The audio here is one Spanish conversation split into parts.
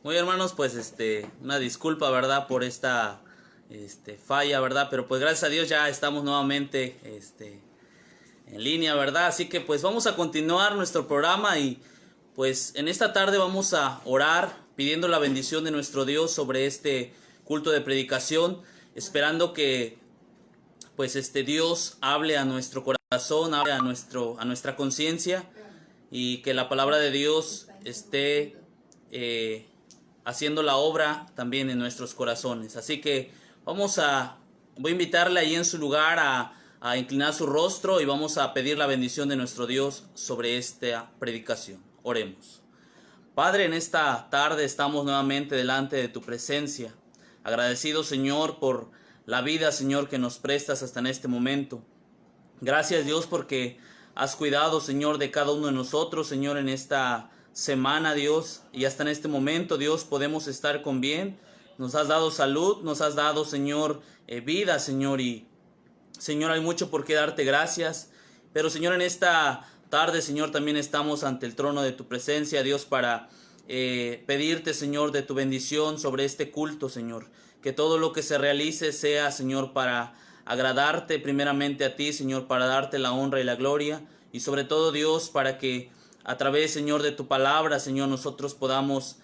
Muy bien, hermanos, pues una disculpa, ¿verdad? Por esta falla, ¿verdad? Pero pues gracias a Dios ya estamos nuevamente en línea, ¿verdad? Así que pues vamos a continuar nuestro programa y pues en esta tarde vamos a orar pidiendo la bendición de nuestro Dios sobre este culto de predicación, esperando que pues Dios hable a nuestro corazón, hable a nuestra conciencia y que la palabra de Dios esté eh, haciendo la obra también en nuestros corazones. Así que voy a invitarle ahí en su lugar a inclinar su rostro y vamos a pedir la bendición de nuestro Dios sobre esta predicación. Oremos. Padre, en esta tarde estamos nuevamente delante de tu presencia. Agradecido, Señor, por la vida, Señor, que nos prestas hasta en este momento. Gracias, Dios, porque has cuidado, Señor, de cada uno de nosotros, Señor, en esta semana, Dios, y hasta en este momento, Dios, podemos estar con bien. Nos has dado salud, nos has dado, Señor, vida, Señor, y Señor, hay mucho por qué darte gracias. Pero, Señor, en esta tarde, Señor, también estamos ante el trono de tu presencia, Dios, para pedirte, Señor, de tu bendición sobre este culto, Señor. Que todo lo que se realice sea, Señor, para agradarte primeramente a ti, Señor, para darte la honra y la gloria. Y sobre todo, Dios, para que a través, Señor, de tu palabra, Señor, nosotros podamos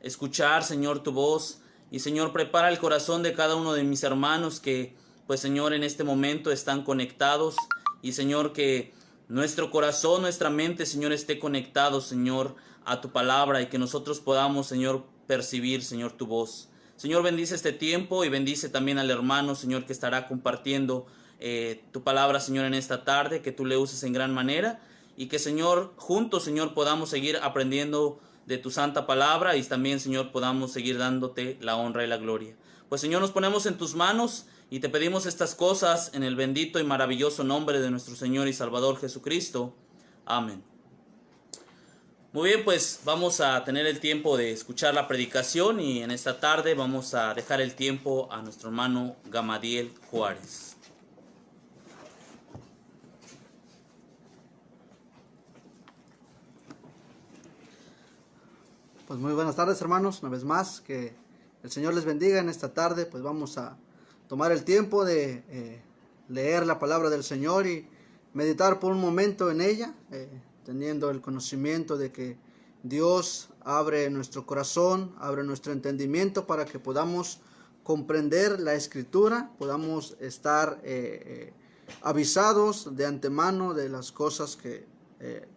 escuchar, Señor, tu voz. Y, Señor, prepara el corazón de cada uno de mis hermanos que pues Señor en este momento están conectados y Señor que nuestro corazón, nuestra mente Señor esté conectado Señor a tu palabra y que nosotros podamos Señor percibir Señor tu voz. Señor bendice este tiempo y bendice también al hermano Señor que estará compartiendo tu palabra Señor en esta tarde, que tú le uses en gran manera y que Señor juntos Señor podamos seguir aprendiendo de tu santa palabra y también Señor podamos seguir dándote la honra y la gloria. Pues Señor nos ponemos en tus manos y te pedimos estas cosas en el bendito y maravilloso nombre de nuestro Señor y Salvador Jesucristo. Amén. Muy bien, pues vamos a tener el tiempo de escuchar la predicación y en esta tarde vamos a dejar el tiempo a nuestro hermano Gamadiel Juárez. Pues muy buenas tardes, hermanos, una vez más, que el Señor les bendiga en esta tarde. Pues vamos a tomar el tiempo de leer la palabra del Señor y meditar por un momento en ella, teniendo el conocimiento de que Dios abre nuestro corazón, abre nuestro entendimiento para que podamos comprender la Escritura, podamos estar avisados de antemano de las cosas que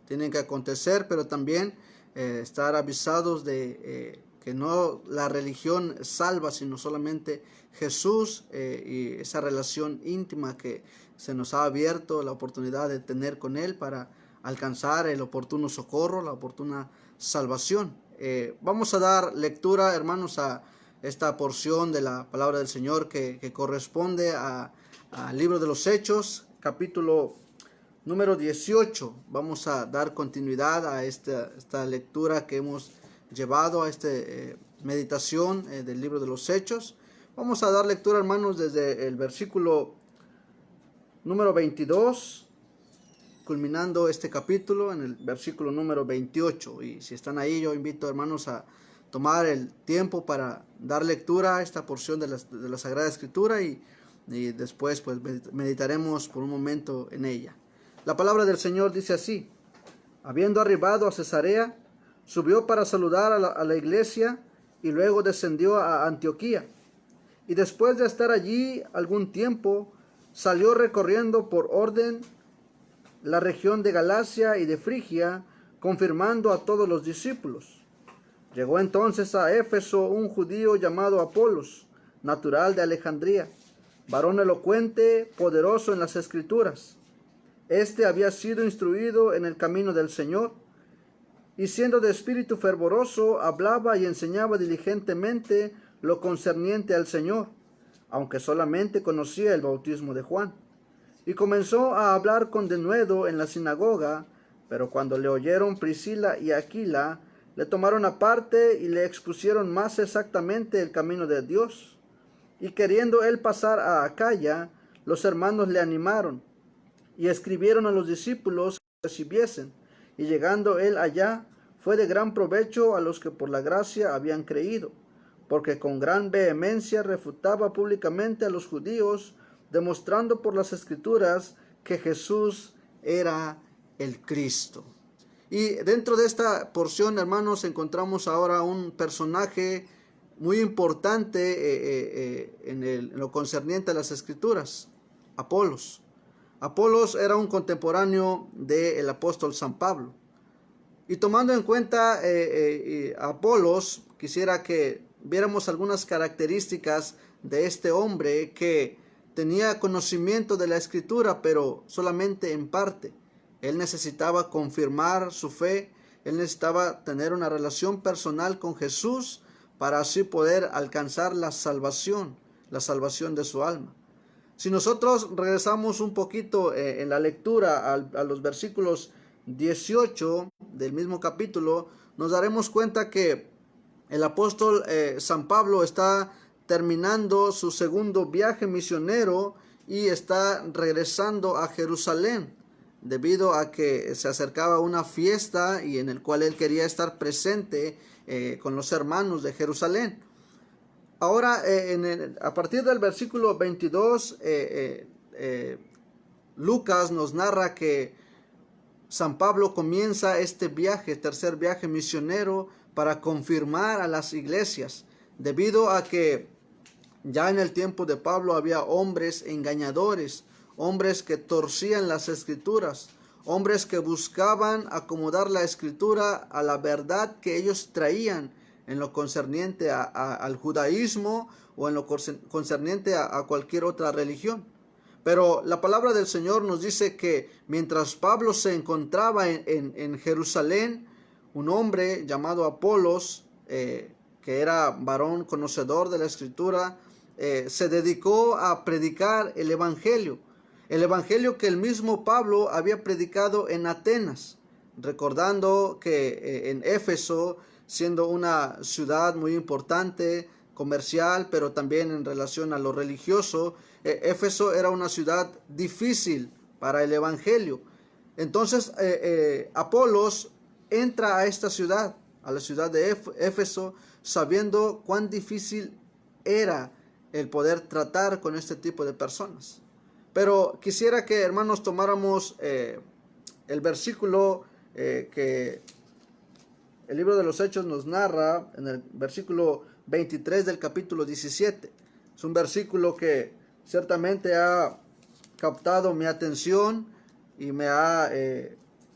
tienen que acontecer, pero también estar avisados de que no la religión salva, sino solamente Jesús y esa relación íntima que se nos ha abierto la oportunidad de tener con Él para alcanzar el oportuno socorro, la oportuna salvación. Vamos a dar lectura, hermanos, a esta porción de la palabra del Señor que corresponde al libro de los Hechos, capítulo número 18. Vamos a dar continuidad a esta lectura que hemos llevado a esta meditación del libro de los Hechos. Vamos a dar lectura, hermanos, desde el versículo número 22, culminando este capítulo en el versículo número 28. Y si están ahí, yo invito, hermanos, a tomar el tiempo para dar lectura a esta porción de la Sagrada Escritura y después pues meditaremos por un momento en ella. La palabra del Señor dice así: habiendo arribado a Cesarea, subió para saludar a la iglesia y luego descendió a Antioquía. Y después de estar allí algún tiempo, salió recorriendo por orden la región de Galacia y de Frigia, confirmando a todos los discípulos. Llegó entonces a Éfeso un judío llamado Apolos, natural de Alejandría, varón elocuente, poderoso en las Escrituras. Este había sido instruido en el camino del Señor, y siendo de espíritu fervoroso, hablaba y enseñaba diligentemente lo concerniente al Señor, aunque solamente conocía el bautismo de Juan. Y comenzó a hablar con denuedo en la sinagoga, pero cuando le oyeron Priscila y Aquila, le tomaron aparte y le expusieron más exactamente el camino de Dios. Y queriendo él pasar a Acaya, los hermanos le animaron y escribieron a los discípulos que recibiesen. Y llegando él allá, fue de gran provecho a los que por la gracia habían creído, porque con gran vehemencia refutaba públicamente a los judíos, demostrando por las Escrituras que Jesús era el Cristo. Y dentro de esta porción, hermanos, encontramos ahora un personaje muy importante en lo concerniente a las Escrituras: Apolos. Apolos era un contemporáneo del apóstol San Pablo. Y tomando en cuenta Apolos, quisiera que viéramos algunas características de este hombre que tenía conocimiento de la Escritura, pero solamente en parte. Él necesitaba confirmar su fe, él necesitaba tener una relación personal con Jesús para así poder alcanzar la salvación de su alma. Si nosotros regresamos un poquito en la lectura a los versículos 18 del mismo capítulo, nos daremos cuenta que el apóstol San Pablo está terminando su segundo viaje misionero y está regresando a Jerusalén, debido a que se acercaba una fiesta y en el cual él quería estar presente con los hermanos de Jerusalén. Ahora, a partir del versículo 22, Lucas nos narra que San Pablo comienza este viaje, tercer viaje misionero, para confirmar a las iglesias, debido a que ya en el tiempo de Pablo había hombres engañadores, hombres que torcían las Escrituras, hombres que buscaban acomodar la Escritura a la verdad que ellos traían en lo concerniente al judaísmo o en lo concerniente a cualquier otra religión. Pero la palabra del Señor nos dice que mientras Pablo se encontraba en Jerusalén, un hombre llamado Apolos, que era varón conocedor de la Escritura, se dedicó a predicar el Evangelio que el mismo Pablo había predicado en Atenas, recordando que en Éfeso, siendo una ciudad muy importante, comercial, pero también en relación a lo religioso, Éfeso era una ciudad difícil para el Evangelio. Entonces Apolos entra a esta ciudad, a la ciudad de Éfeso, sabiendo cuán difícil era el poder tratar con este tipo de personas. Pero quisiera que, hermanos, tomáramos el versículo que el libro de los Hechos nos narra en el versículo 23 del capítulo 17. Es un versículo que ciertamente ha captado mi atención y me ha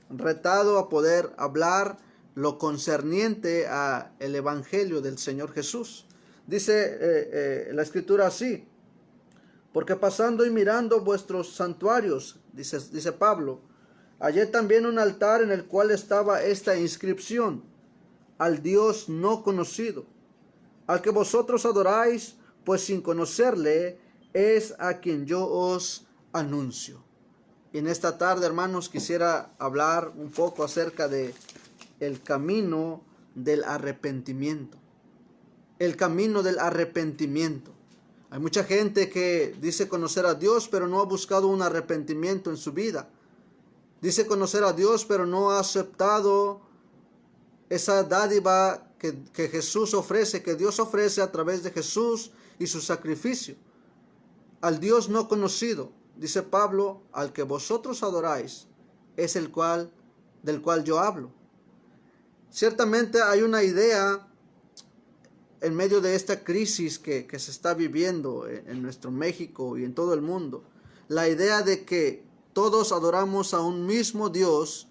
retado a poder hablar lo concerniente a el Evangelio del Señor Jesús. Dice la Escritura así: porque pasando y mirando vuestros santuarios, dice Pablo, hallé también un altar en el cual estaba esta inscripción: al Dios no conocido, al que vosotros adoráis, pues sin conocerle es a quien yo os anuncio. Y en esta tarde, hermanos, quisiera hablar un poco acerca de el camino del arrepentimiento. El camino del arrepentimiento. Hay mucha gente que dice conocer a Dios, pero no ha buscado un arrepentimiento en su vida. Dice conocer a Dios, pero no ha aceptado esa dádiva que Jesús ofrece, que Dios ofrece a través de Jesús y su sacrificio. Al Dios no conocido, dice Pablo, al que vosotros adoráis, es del cual yo hablo. Ciertamente hay una idea en medio de esta crisis que se está viviendo en nuestro México y en todo el mundo, la idea de que todos adoramos a un mismo Dios,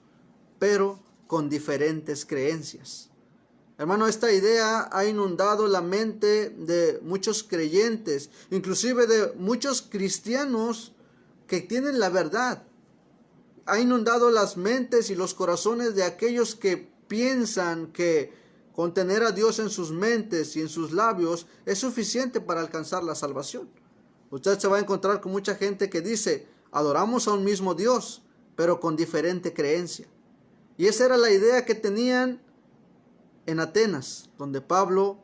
pero con diferentes creencias. Hermano, esta idea ha inundado la mente de muchos creyentes, inclusive de muchos cristianos que tienen la verdad. Ha inundado las mentes y los corazones de aquellos que piensan que con tener a Dios en sus mentes y en sus labios es suficiente para alcanzar la salvación. Usted se va a encontrar con mucha gente que dice, adoramos a un mismo Dios, pero con diferente creencia. Y esa era la idea que tenían en Atenas, donde Pablo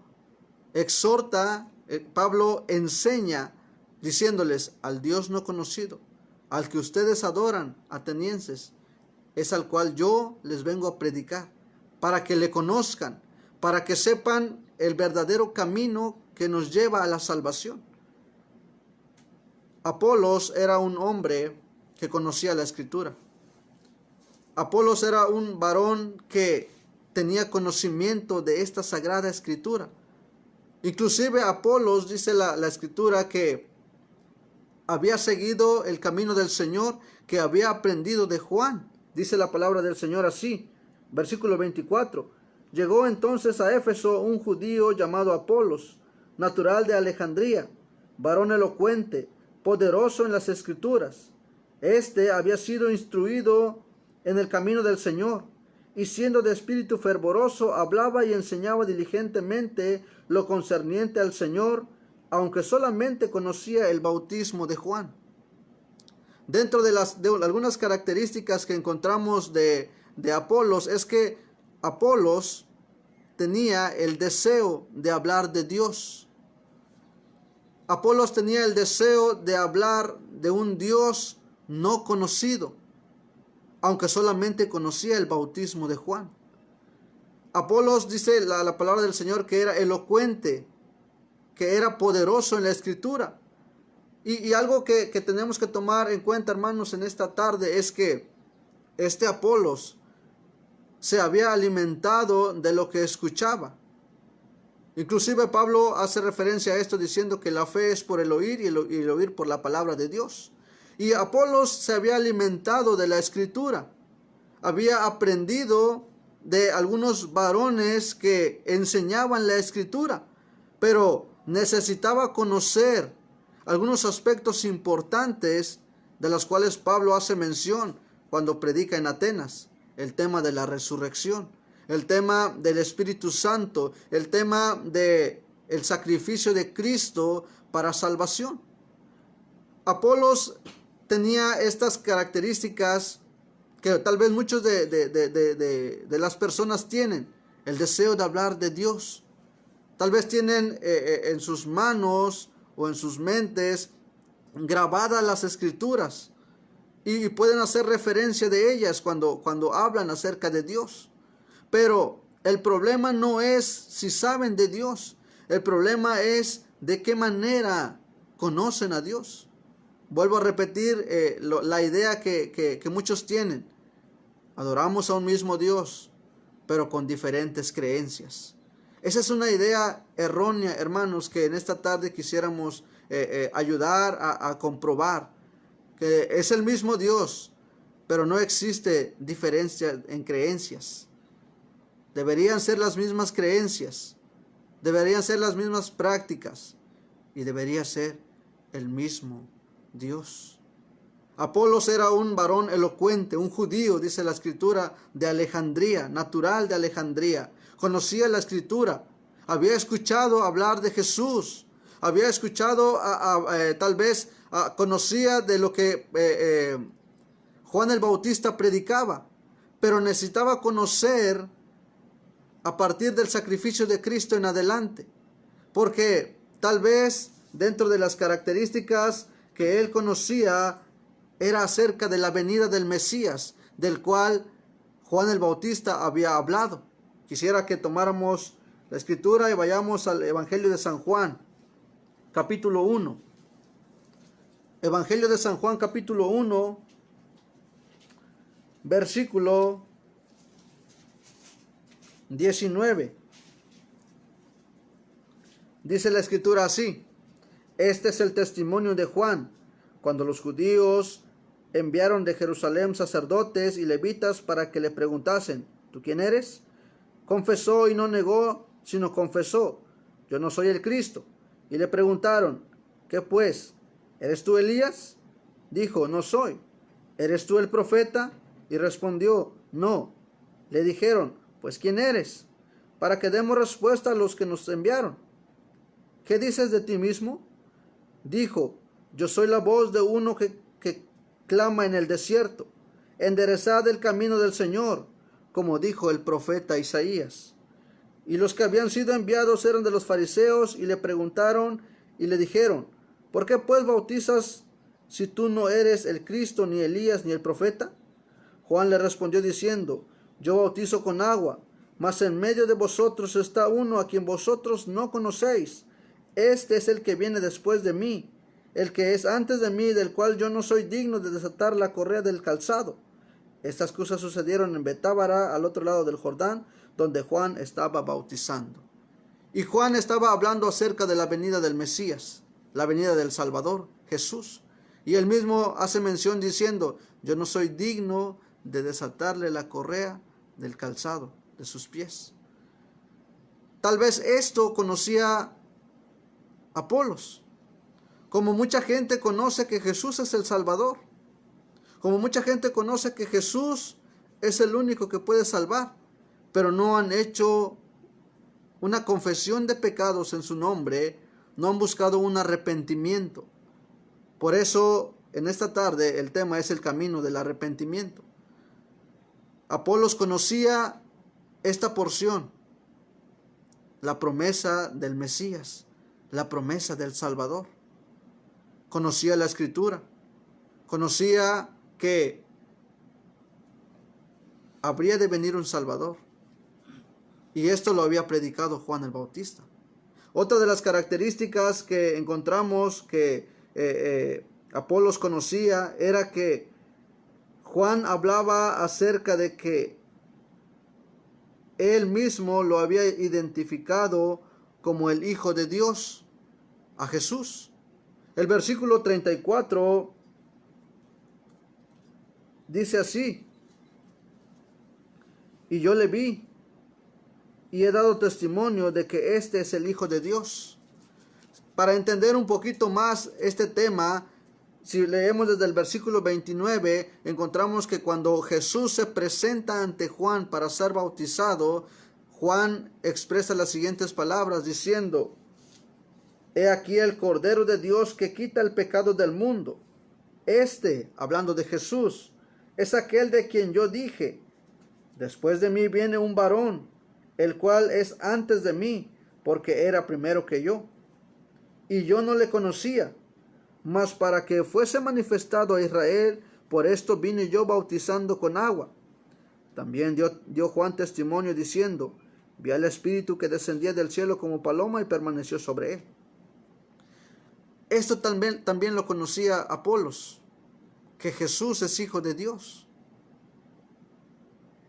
exhorta, Pablo enseña, diciéndoles: al Dios no conocido, al que ustedes adoran, atenienses, es al cual yo les vengo a predicar. para que le conozcan, para que sepan el verdadero camino que nos lleva a la salvación. Apolos era un hombre que conocía la Escritura. Apolos era un varón que tenía conocimiento de esta sagrada Escritura. Inclusive Apolos, dice la Escritura, que había seguido el camino del Señor, que había aprendido de Juan. Dice la palabra del Señor así, versículo 24. Llegó entonces a Éfeso un judío llamado Apolos, natural de Alejandría, varón elocuente, poderoso en las Escrituras. Este había sido instruido en el camino del Señor, y siendo de espíritu fervoroso, hablaba y enseñaba diligentemente lo concerniente al Señor, aunque solamente conocía el bautismo de Juan. Dentro de algunas características que encontramos de Apolos es que Apolos tenía el deseo de hablar de Dios. Apolos tenía el deseo de hablar de un Dios no conocido, aunque solamente conocía el bautismo de Juan. Apolos, dice la palabra del Señor, que era elocuente, que era poderoso en la Escritura. Y algo que tenemos que tomar en cuenta, hermanos, en esta tarde es que este Apolos se había alimentado de lo que escuchaba. Inclusive Pablo hace referencia a esto diciendo que la fe es por el oír y el oír por la palabra de Dios. Y Apolos se había alimentado de la Escritura. Había aprendido de algunos varones que enseñaban la Escritura, pero necesitaba conocer algunos aspectos importantes de los cuales Pablo hace mención cuando predica en Atenas. El tema de la resurrección, el tema del Espíritu Santo, el tema del sacrificio de Cristo para salvación. Apolos tenía estas características que tal vez muchos de las personas tienen: el deseo de hablar de Dios. Tal vez tienen en sus manos o en sus mentes grabadas las Escrituras y pueden hacer referencia de ellas cuando hablan acerca de Dios. Pero el problema no es si saben de Dios, el problema es de qué manera conocen a Dios. Vuelvo a repetir la idea que muchos tienen: adoramos a un mismo Dios, pero con diferentes creencias. Esa es una idea errónea, hermanos, que en esta tarde quisiéramos ayudar a comprobar. Que es el mismo Dios, pero no existe diferencia en creencias. Deberían ser las mismas creencias, deberían ser las mismas prácticas, y debería ser el mismo Dios. Apolos era un varón elocuente, un judío, dice la Escritura, de Alejandría, natural de Alejandría. Conocía la Escritura, había escuchado hablar de Jesús, había escuchado tal vez conocía de lo que Juan el Bautista predicaba, pero necesitaba conocer a partir del sacrificio de Cristo en adelante, porque tal vez dentro de las características que él conocía era acerca de la venida del Mesías, del cual Juan el Bautista había hablado. Quisiera que tomáramos la Escritura y vayamos al Evangelio de San Juan, capítulo 1. Evangelio de San Juan, capítulo 1, versículo 19. Dice la Escritura así: este es el testimonio de Juan, cuando los judíos enviaron de Jerusalén sacerdotes y levitas para que le preguntasen: ¿tú quién eres? Confesó y no negó, sino confesó: yo no soy el Cristo. Y le preguntaron: ¿qué pues? ¿Eres tú Elías? Dijo: no soy. ¿Eres tú el profeta? Y respondió: no. Le dijeron: pues ¿quién eres? Para que demos respuesta a los que nos enviaron. ¿Qué dices de ti mismo? Dijo: yo soy la voz de uno que clama en el desierto: enderezad el camino del Señor, como dijo el profeta Isaías. Y los que habían sido enviados eran de los fariseos, y le preguntaron y le dijeron: ¿por qué pues bautizas si tú no eres el Cristo, ni Elías, ni el profeta? Juan le respondió diciendo: yo bautizo con agua, Mas en medio de vosotros está uno a quien vosotros no conocéis. Este es el que viene después de mí, el que es antes de mí, del cual yo no soy digno de desatar la correa del calzado. Estas cosas sucedieron en Betábara, al otro lado del Jordán, donde Juan estaba bautizando. Y Juan estaba hablando acerca de la venida del Mesías, la venida del Salvador, Jesús. Y él mismo hace mención diciendo, yo no soy digno de desatarle la correa del calzado de sus pies. Tal vez esto conocía Apolos, como mucha gente conoce que Jesús es el Salvador, como mucha gente conoce que Jesús es el único que puede salvar, pero no han hecho una confesión de pecados en su nombre, no han buscado un arrepentimiento. Por eso, en esta tarde, el tema es el camino del arrepentimiento. Apolos conocía esta porción, la promesa del Mesías, la promesa del Salvador. Conocía la Escritura, conocía que habría de venir un Salvador. Y esto lo había predicado Juan el Bautista. Otra de las características que encontramos que Apolos conocía era que Juan hablaba acerca de que él mismo lo había identificado como el Hijo de Dios, a Jesús. El versículo 34 dice así: y yo le vi y he dado testimonio de que este es el Hijo de Dios. Para entender un poquito más este tema, si leemos desde el versículo 29, encontramos que cuando Jesús se presenta ante Juan para ser bautizado, Juan expresa las siguientes palabras diciendo: he aquí el Cordero de Dios que quita el pecado del mundo. Este, hablando de Jesús, es aquel de quien yo dije, después de mí viene un varón, el cual es antes de mí, porque era primero que yo. Y yo no le conocía, mas para que fuese manifestado a Israel, por esto vine yo bautizando con agua. También dio Juan testimonio diciendo: vi al Espíritu que descendía del cielo como paloma y permaneció sobre él. Esto también lo conocía Apolos, que Jesús es Hijo de Dios,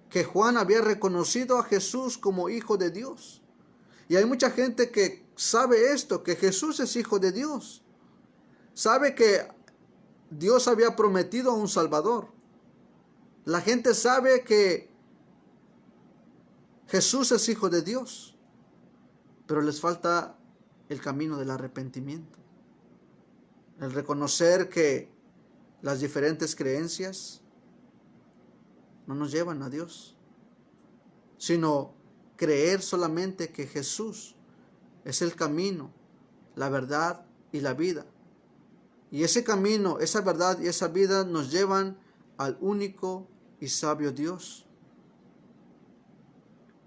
que Juan había reconocido a Jesús como Hijo de Dios. Y hay mucha gente que sabe esto, que Jesús es Hijo de Dios. Sabe que Dios había prometido a un Salvador. La gente sabe que Jesús es Hijo de Dios, pero les falta el camino del arrepentimiento. El reconocer que las diferentes creencias no nos llevan a Dios, sino creer solamente que Jesús es el camino, la verdad y la vida. Y ese camino, esa verdad y esa vida nos llevan al único y sabio Dios,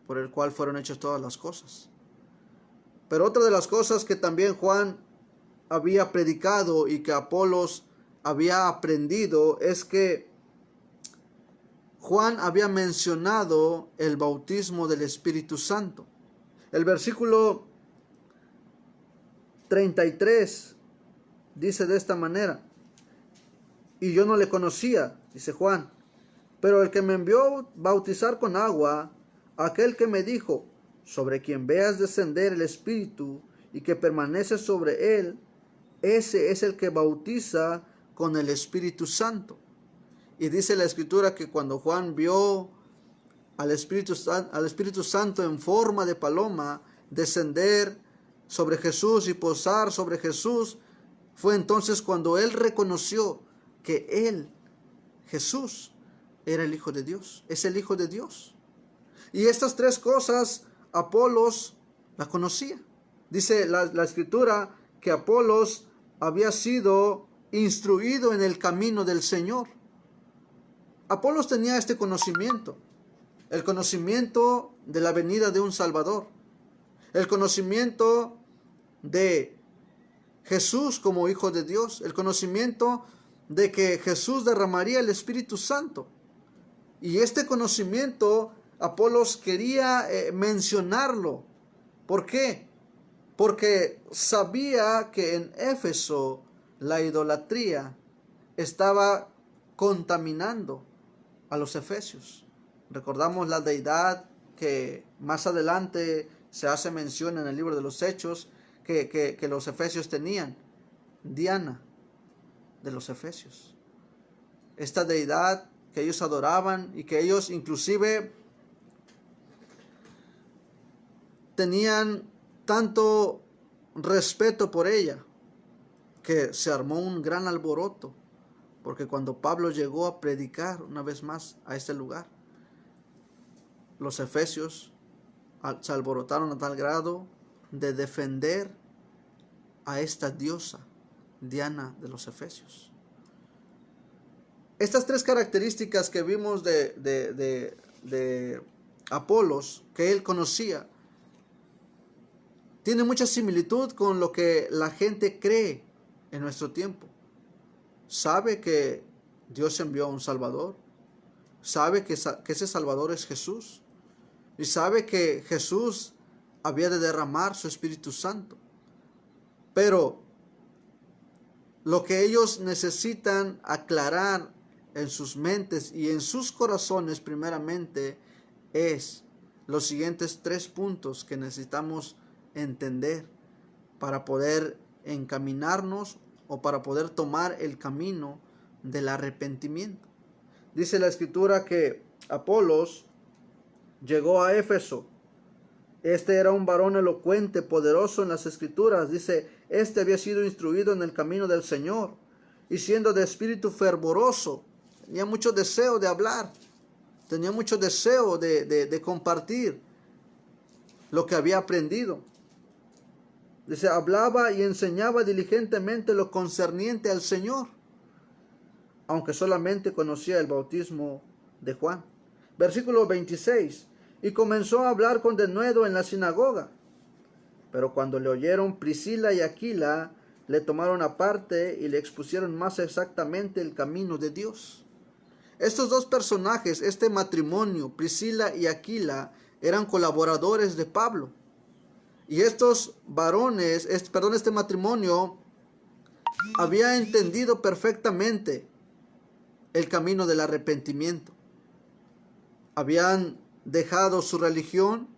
por el cual fueron hechas todas las cosas. Pero otra de las cosas que también Juan había predicado y que Apolos había aprendido es que Juan había mencionado el bautismo del Espíritu Santo. El versículo 33 dice de esta manera: y yo no le conocía, dice Juan, pero el que me envió bautizar con agua, aquel que me dijo, sobre quien veas descender el Espíritu y que permanece sobre él, ese es el que bautiza con el Espíritu Santo. Y dice la Escritura que cuando Juan vio al Espíritu Santo en forma de paloma descender sobre Jesús y posar sobre Jesús, fue entonces cuando él reconoció que él, Jesús, era el Hijo de Dios, es el Hijo de Dios. Y estas tres cosas Apolos las conocía. Dice la Escritura que Apolos había sido instruido en el camino del Señor. Apolos tenía este conocimiento, el conocimiento de la venida de un Salvador, el conocimiento de Jesús como Hijo de Dios, el conocimiento de que Jesús derramaría el Espíritu Santo. Y este conocimiento Apolos quería mencionarlo. ¿Por qué? Porque sabía que en Éfeso la idolatría estaba contaminando a los efesios. Recordamos la deidad que más adelante se hace mención en el libro de los Hechos que los efesios tenían, Diana de los efesios. Esta deidad que ellos adoraban y que ellos inclusive tenían tanto respeto por ella que se armó un gran alboroto, porque cuando Pablo llegó a predicar una vez más a este lugar, los efesios se alborotaron a tal grado de defender a esta diosa, Diana de los efesios. Estas tres características que vimos de Apolos, que él conocía, tiene mucha similitud con lo que la gente cree en nuestro tiempo. Sabe que Dios envió a un Salvador, sabe que ese Salvador es Jesús, y sabe que Jesús había de derramar su Espíritu Santo. Pero lo que ellos necesitan aclarar en sus mentes y en sus corazones primeramente es los siguientes 3 puntos que necesitamos entender para poder encaminarnos o para poder tomar el camino del arrepentimiento. Dice la escritura que Apolos llegó a Éfeso. Este era un varón elocuente, poderoso en las escrituras. Dice, este había sido instruido en el camino del Señor y siendo de espíritu fervoroso, tenía mucho deseo de hablar, tenía mucho deseo de compartir lo que había aprendido. Dice, hablaba y enseñaba diligentemente lo concerniente al Señor, aunque solamente conocía el bautismo de Juan. Versículo 26. Y comenzó a hablar con denuedo en la sinagoga. Pero cuando le oyeron Priscila y Aquila, le tomaron aparte y le expusieron más exactamente el camino de Dios. Estos dos personajes, este matrimonio, Priscila y Aquila, eran colaboradores de Pablo. Y estos varones, este matrimonio, había entendido perfectamente el camino del arrepentimiento. Habían dejado su religión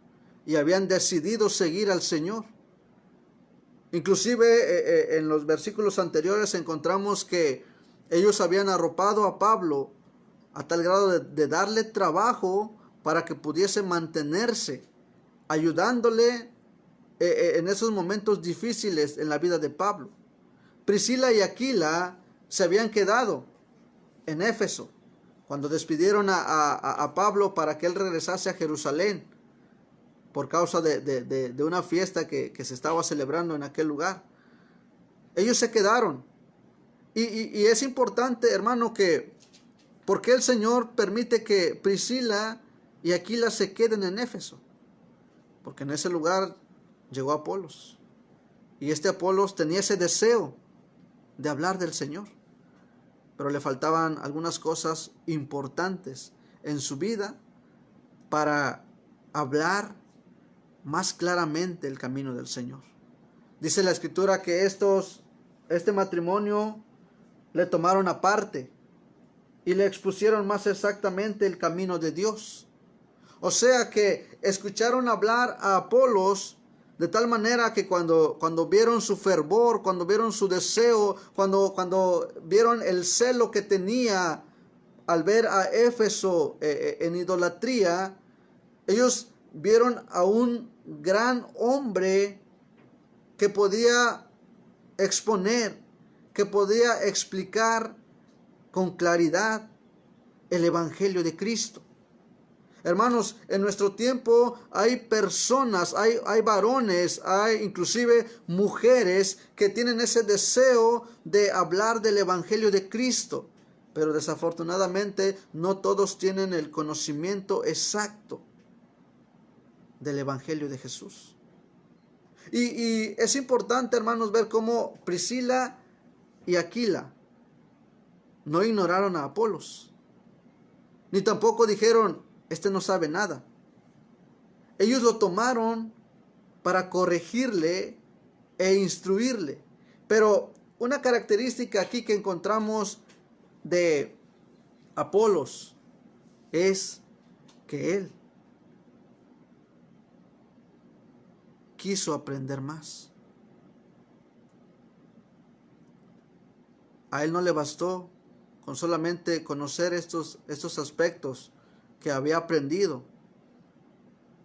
y habían decidido seguir al Señor. Inclusive en los versículos anteriores encontramos que ellos habían arropado a Pablo a tal grado de darle trabajo para que pudiese mantenerse, ayudándole en esos momentos difíciles en la vida de Pablo. Priscila y Aquila se habían quedado en Éfeso cuando despidieron a Pablo para que él regresase a Jerusalén por causa de una fiesta que se estaba celebrando en aquel lugar. Ellos se quedaron. Y es importante, hermano, que ¿por qué el Señor permite que Priscila y Aquila se queden en Éfeso? Porque en ese lugar llegó Apolos. Y este Apolos tenía ese deseo de hablar del Señor. Pero le faltaban algunas cosas importantes en su vida para hablar más claramente el camino del Señor. Dice la escritura que este matrimonio le tomaron aparte y le expusieron más exactamente el camino de Dios. O sea que escucharon hablar a Apolos de tal manera que cuando vieron su fervor, cuando vieron su deseo, cuando vieron el celo que tenía al ver a Éfeso en idolatría, ellos vieron a un gran hombre que podía exponer, que podía explicar con claridad el Evangelio de Cristo. Hermanos, en nuestro tiempo hay personas, hay varones, hay inclusive mujeres que tienen ese deseo de hablar del Evangelio de Cristo, pero desafortunadamente no todos tienen el conocimiento exacto del Evangelio de Jesús. Y es importante, hermanos, ver cómo Priscila y Aquila no ignoraron a Apolos, ni tampoco dijeron, este no sabe nada. Ellos lo tomaron para corregirle e instruirle. Pero una característica aquí que encontramos de Apolos es que él quiso aprender más. A él no le bastó con solamente conocer estos aspectos que había aprendido,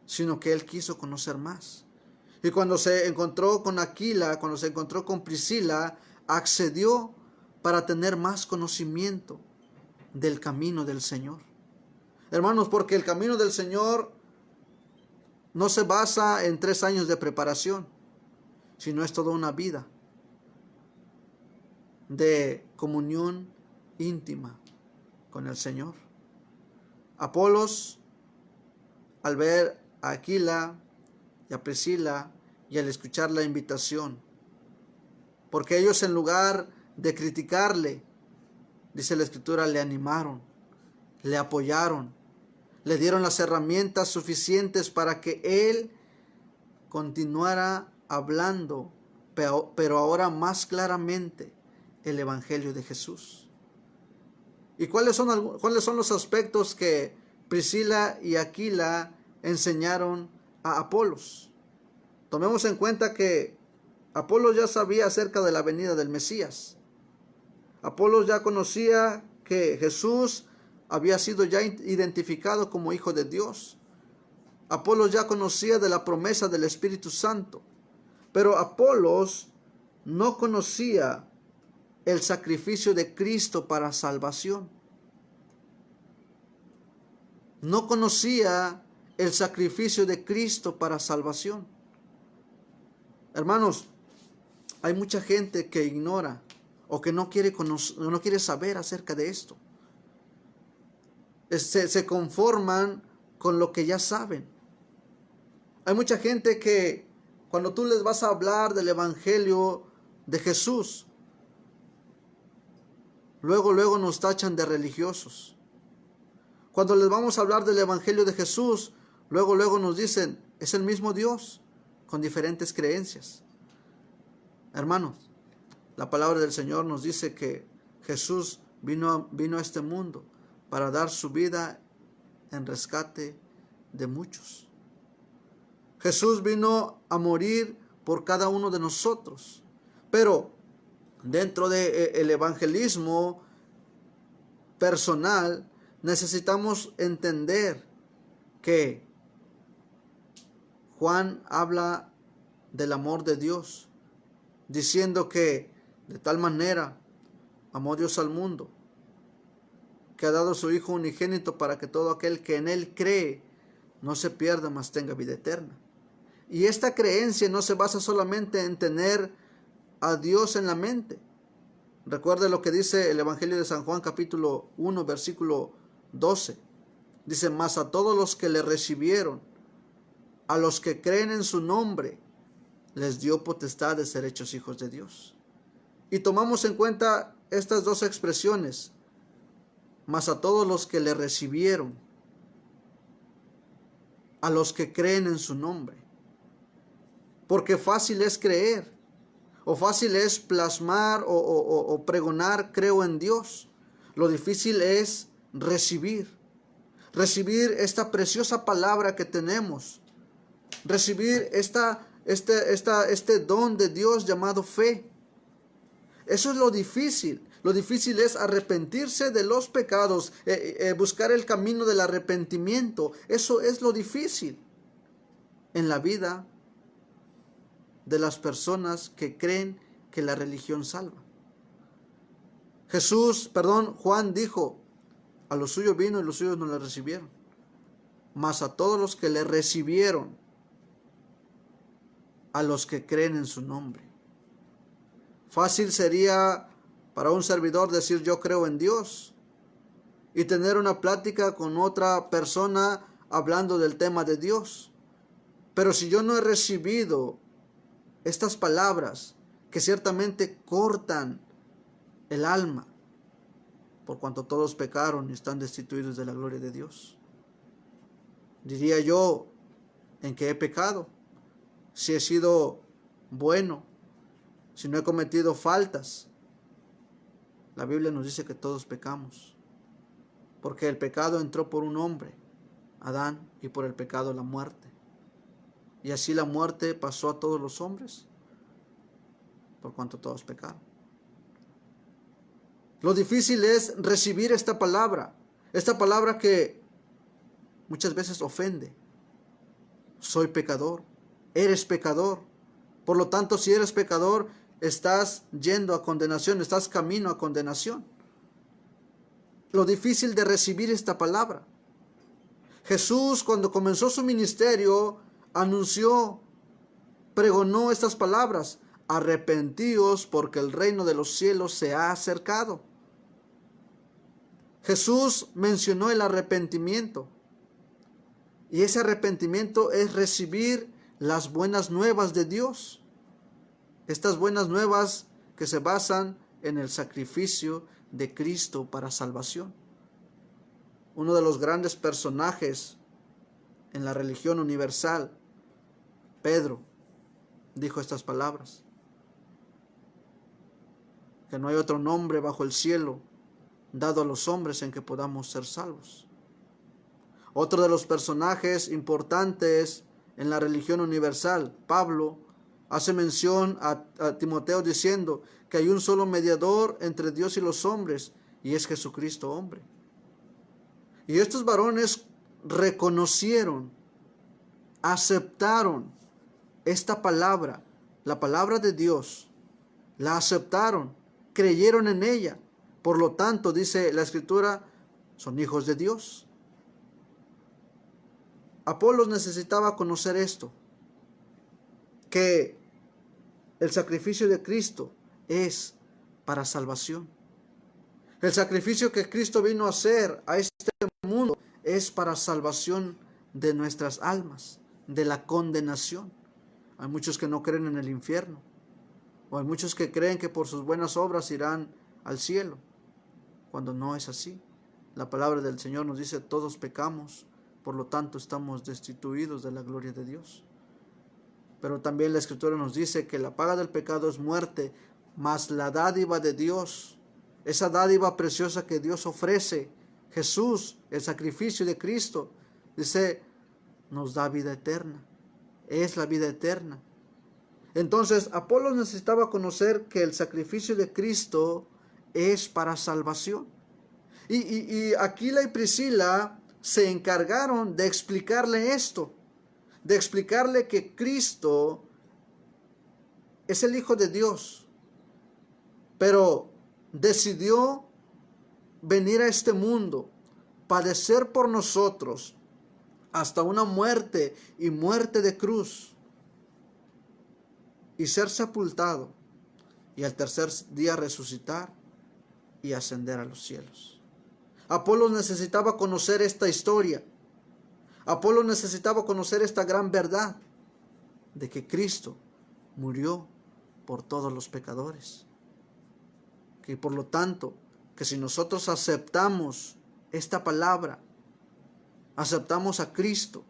sino que él quiso conocer más. Y cuando se encontró con Aquila, cuando se encontró con Priscila, accedió para tener más conocimiento del camino del Señor. Hermanos, porque el camino del Señor no se basa en 3 años de preparación, sino es toda una vida de comunión íntima con el Señor. Apolos, al ver a Aquila y a Priscila y al escuchar la invitación, porque ellos en lugar de criticarle, dice la Escritura, le animaron, le apoyaron, le dieron las herramientas suficientes para que él continuara hablando, pero ahora más claramente, el Evangelio de Jesús. ¿Y cuáles son los aspectos que Priscila y Aquila enseñaron a Apolos? Tomemos en cuenta que Apolos ya sabía acerca de la venida del Mesías. Apolos ya conocía que Jesús había sido ya identificado como Hijo de Dios. Apolos ya conocía de la promesa del Espíritu Santo. Pero Apolos no conocía el sacrificio de Cristo para salvación. No conocía el sacrificio de Cristo para salvación. Hermanos, hay mucha gente que ignora o que no quiere saber acerca de esto. Se conforman con lo que ya saben. Hay mucha gente que cuando tú les vas a hablar del Evangelio de Jesús, luego nos tachan de religiosos. Cuando les vamos a hablar del Evangelio de Jesús, luego nos dicen, es el mismo Dios, con diferentes creencias. Hermanos, la palabra del Señor nos dice que Jesús vino a este mundo para dar su vida en rescate de muchos. Jesús vino a morir por cada uno de nosotros. Pero dentro del evangelismo personal, necesitamos entender que Juan habla del amor de Dios, diciendo que de tal manera amó Dios al mundo, que ha dado su Hijo unigénito para que todo aquel que en Él cree no se pierda, mas tenga vida eterna. Y esta creencia no se basa solamente en tener a Dios en la mente. Recuerde lo que dice el Evangelio de San Juan capítulo 1 versículo 12. Dice, mas a todos los que le recibieron, a los que creen en su nombre, les dio potestad de ser hechos hijos de Dios. Y tomamos en cuenta estas dos expresiones, mas a todos los que le recibieron, a los que creen en su nombre. Porque fácil es creer, o fácil es plasmar o pregonar, creo en Dios. Lo difícil es recibir esta preciosa palabra que tenemos, recibir este don de Dios llamado fe. Eso es lo difícil. Lo difícil es arrepentirse de los pecados, buscar el camino del arrepentimiento. Eso es lo difícil en la vida de las personas que creen que la religión salva. Juan dijo, a los suyos vino y los suyos no le recibieron. Mas a todos los que le recibieron, a los que creen en su nombre. Fácil sería para un servidor decir yo creo en Dios y tener una plática con otra persona hablando del tema de Dios. Pero si yo no he recibido estas palabras que ciertamente cortan el alma, por cuanto todos pecaron y están destituidos de la gloria de Dios, diría yo en qué he pecado, si he sido bueno, si no he cometido faltas. La Biblia nos dice que todos pecamos, porque el pecado entró por un hombre, Adán, y por el pecado la muerte. Y así la muerte pasó a todos los hombres, por cuanto todos pecaron. Lo difícil es recibir esta palabra que muchas veces ofende. Soy pecador, eres pecador. Por lo tanto, si eres pecador, estás yendo a condenación, estás camino a condenación. Lo difícil de recibir esta palabra. Jesús, cuando comenzó su ministerio, anunció, pregonó estas palabras: arrepentíos porque el reino de los cielos se ha acercado. Jesús mencionó el arrepentimiento. Y ese arrepentimiento es recibir las buenas nuevas de Dios. Estas buenas nuevas que se basan en el sacrificio de Cristo para salvación. Uno de los grandes personajes en la religión universal, Pedro, dijo estas palabras: que no hay otro nombre bajo el cielo dado a los hombres en que podamos ser salvos. Otro de los personajes importantes en la religión universal, Pablo, hace mención a Timoteo diciendo que hay un solo mediador entre Dios y los hombres, y es Jesucristo hombre. Y estos varones reconocieron, aceptaron esta palabra, la palabra de Dios, la aceptaron, creyeron en ella. Por lo tanto, dice la Escritura, son hijos de Dios. Apolos necesitaba conocer esto, que el sacrificio de Cristo es para salvación. El sacrificio que Cristo vino a hacer a este mundo es para salvación de nuestras almas, de la condenación. Hay muchos que no creen en el infierno, o hay muchos que creen que por sus buenas obras irán al cielo, cuando no es así. La palabra del Señor nos dice: todos pecamos, por lo tanto estamos destituidos de la gloria de Dios. Pero también la Escritura nos dice que la paga del pecado es muerte, mas la dádiva de Dios, esa dádiva preciosa que Dios ofrece, Jesús, el sacrificio de Cristo, dice, nos da vida eterna. Es la vida eterna. Entonces, Apolos necesitaba conocer que el sacrificio de Cristo es para salvación. Y Aquila y Priscila se encargaron de explicarle esto, de explicarle que Cristo es el Hijo de Dios, pero decidió venir a este mundo, padecer por nosotros hasta una muerte y muerte de cruz, y ser sepultado, y al tercer día resucitar y ascender a los cielos. Apolos necesitaba conocer esta historia. Apolos necesitaba conocer esta gran verdad de que Cristo murió por todos los pecadores. Que por lo tanto, que si nosotros aceptamos esta palabra, aceptamos a Cristo,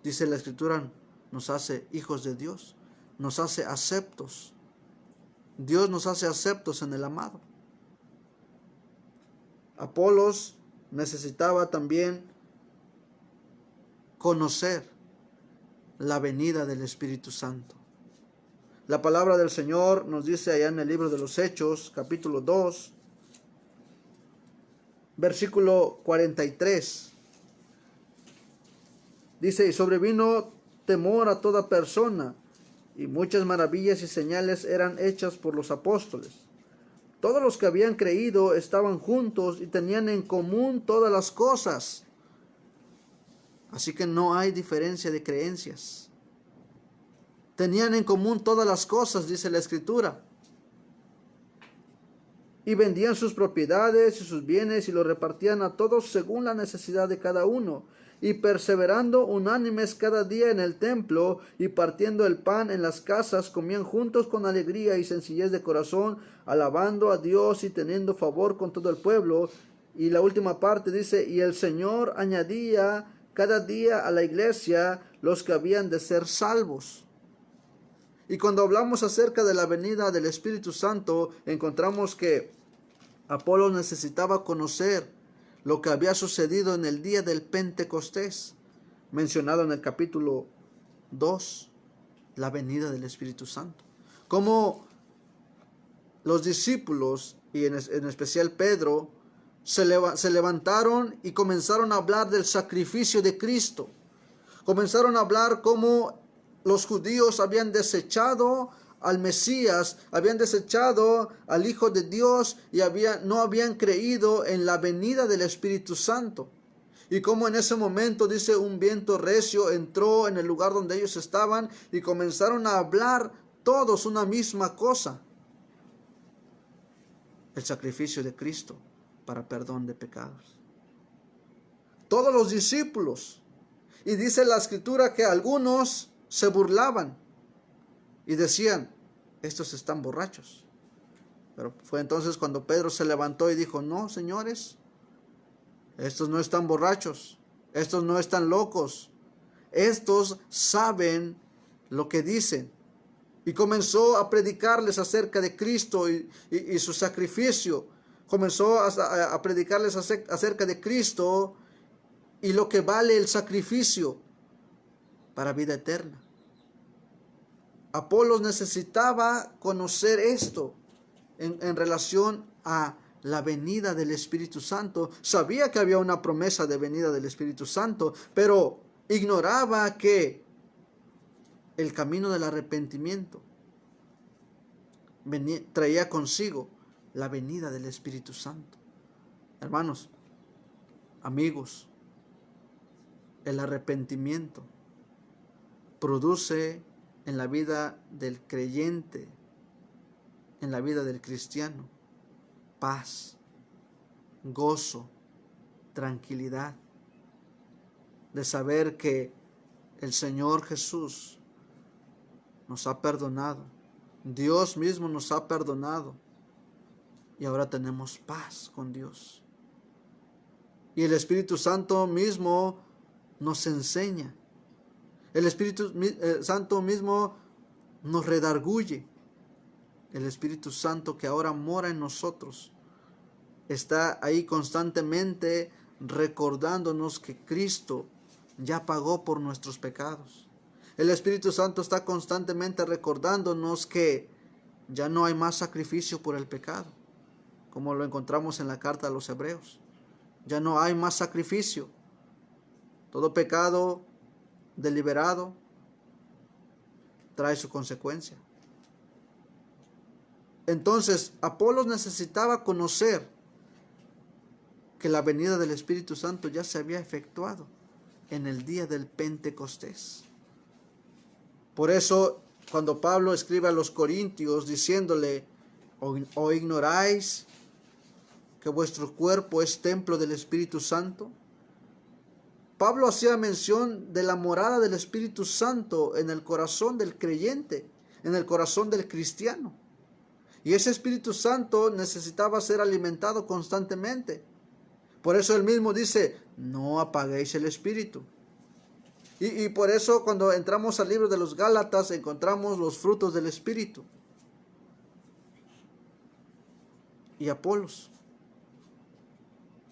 dice la Escritura, nos hace hijos de Dios, nos hace aceptos. Dios nos hace aceptos en el amado. Apolos necesitaba también conocer la venida del Espíritu Santo. La palabra del Señor nos dice allá en el libro de los Hechos, capítulo 2, versículo 43. Dice: y sobrevino temor a toda persona, y muchas maravillas y señales eran hechas por los apóstoles. Todos los que habían creído estaban juntos y tenían en común todas las cosas. Así que no hay diferencia de creencias. Tenían en común todas las cosas, dice la Escritura. Y vendían sus propiedades y sus bienes y los repartían a todos según la necesidad de cada uno. Y perseverando unánimes cada día en el templo y partiendo el pan en las casas, comían juntos con alegría y sencillez de corazón, alabando a Dios y teniendo favor con todo el pueblo. Y la última parte dice: y el Señor añadía cada día a la iglesia los que habían de ser salvos. Y cuando hablamos acerca de la venida del Espíritu Santo, encontramos que Apolos necesitaba conocer lo que había sucedido en el día del Pentecostés, mencionado en el capítulo 2, la venida del Espíritu Santo. Como los discípulos, y en especial Pedro, se levantaron y comenzaron a hablar del sacrificio de Cristo. Comenzaron a hablar cómo los judíos habían desechado al Mesías, habían desechado al Hijo de Dios y no habían creído en la venida del Espíritu Santo. Y como en ese momento, dice, un viento recio entró en el lugar donde ellos estaban y comenzaron a hablar todos una misma cosa: el sacrificio de Cristo para perdón de pecados. Todos los discípulos. Y dice la Escritura que algunos se burlaban y decían: estos están borrachos. Pero fue entonces cuando Pedro se levantó y dijo: no, señores, estos no están borrachos, estos no están locos, estos saben lo que dicen. Y comenzó a predicarles acerca de Cristo y su sacrificio. Comenzó a predicarles acerca de Cristo y lo que vale el sacrificio para vida eterna. Apolos necesitaba conocer esto en relación a la venida del Espíritu Santo. Sabía que había una promesa de venida del Espíritu Santo, pero ignoraba que el camino del arrepentimiento traía consigo la venida del Espíritu Santo. Hermanos, amigos, el arrepentimiento produce en la vida del creyente, en la vida del cristiano, paz, gozo, tranquilidad, de saber que el Señor Jesús nos ha perdonado, Dios mismo nos ha perdonado y ahora tenemos paz con Dios. Y el Espíritu Santo mismo nos enseña. El Espíritu Santo mismo nos redarguye. El Espíritu Santo que ahora mora en nosotros está ahí constantemente recordándonos que Cristo ya pagó por nuestros pecados. El Espíritu Santo está constantemente recordándonos que ya no hay más sacrificio por el pecado, como lo encontramos en la carta a los Hebreos. Ya no hay más sacrificio. Todo pecado deliberado trae su consecuencia. Entonces, Apolos necesitaba conocer que la venida del Espíritu Santo ya se había efectuado en el día del Pentecostés. Por eso, cuando Pablo escribe a los Corintios diciéndole: ¿o ignoráis que vuestro cuerpo es templo del Espíritu Santo? Pablo hacía mención de la morada del Espíritu Santo en el corazón del creyente, en el corazón del cristiano. Y ese Espíritu Santo necesitaba ser alimentado constantemente. Por eso él mismo dice: no apaguéis el Espíritu. Y por eso cuando entramos al libro de los Gálatas encontramos los frutos del Espíritu. Y Apolos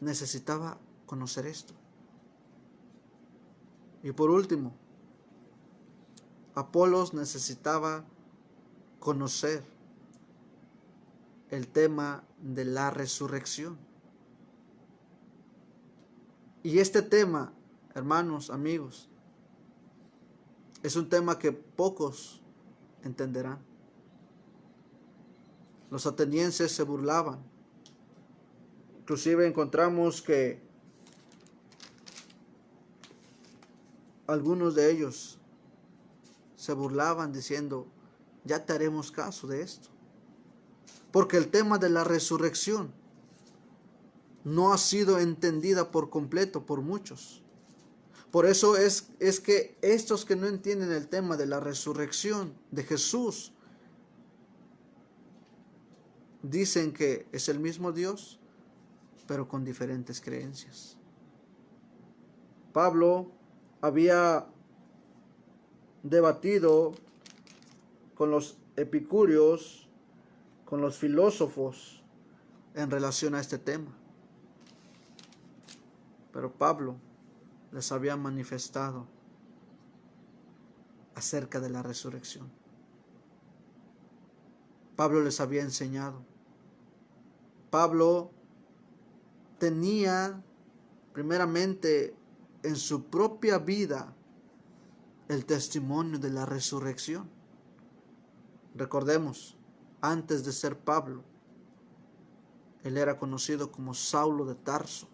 necesitaba conocer esto. Y por último, Apolos necesitaba conocer el tema de la resurrección. Y este tema, hermanos, amigos, es un tema que pocos entenderán. Los atenienses se burlaban. Inclusive encontramos que algunos de ellos se burlaban diciendo: ya te haremos caso de esto. Porque el tema de la resurrección no ha sido entendida por completo por muchos. Por eso es que estos que no entienden el tema de la resurrección de Jesús dicen que es el mismo Dios, pero con diferentes creencias. Pablo había debatido con los epicúreos, con los filósofos en relación a este tema. Pero Pablo les había manifestado acerca de la resurrección. Pablo les había enseñado. Pablo tenía primeramente en su propia vida el testimonio de la resurrección. Recordemos, antes de ser Pablo, él era conocido como Saulo de Tarso,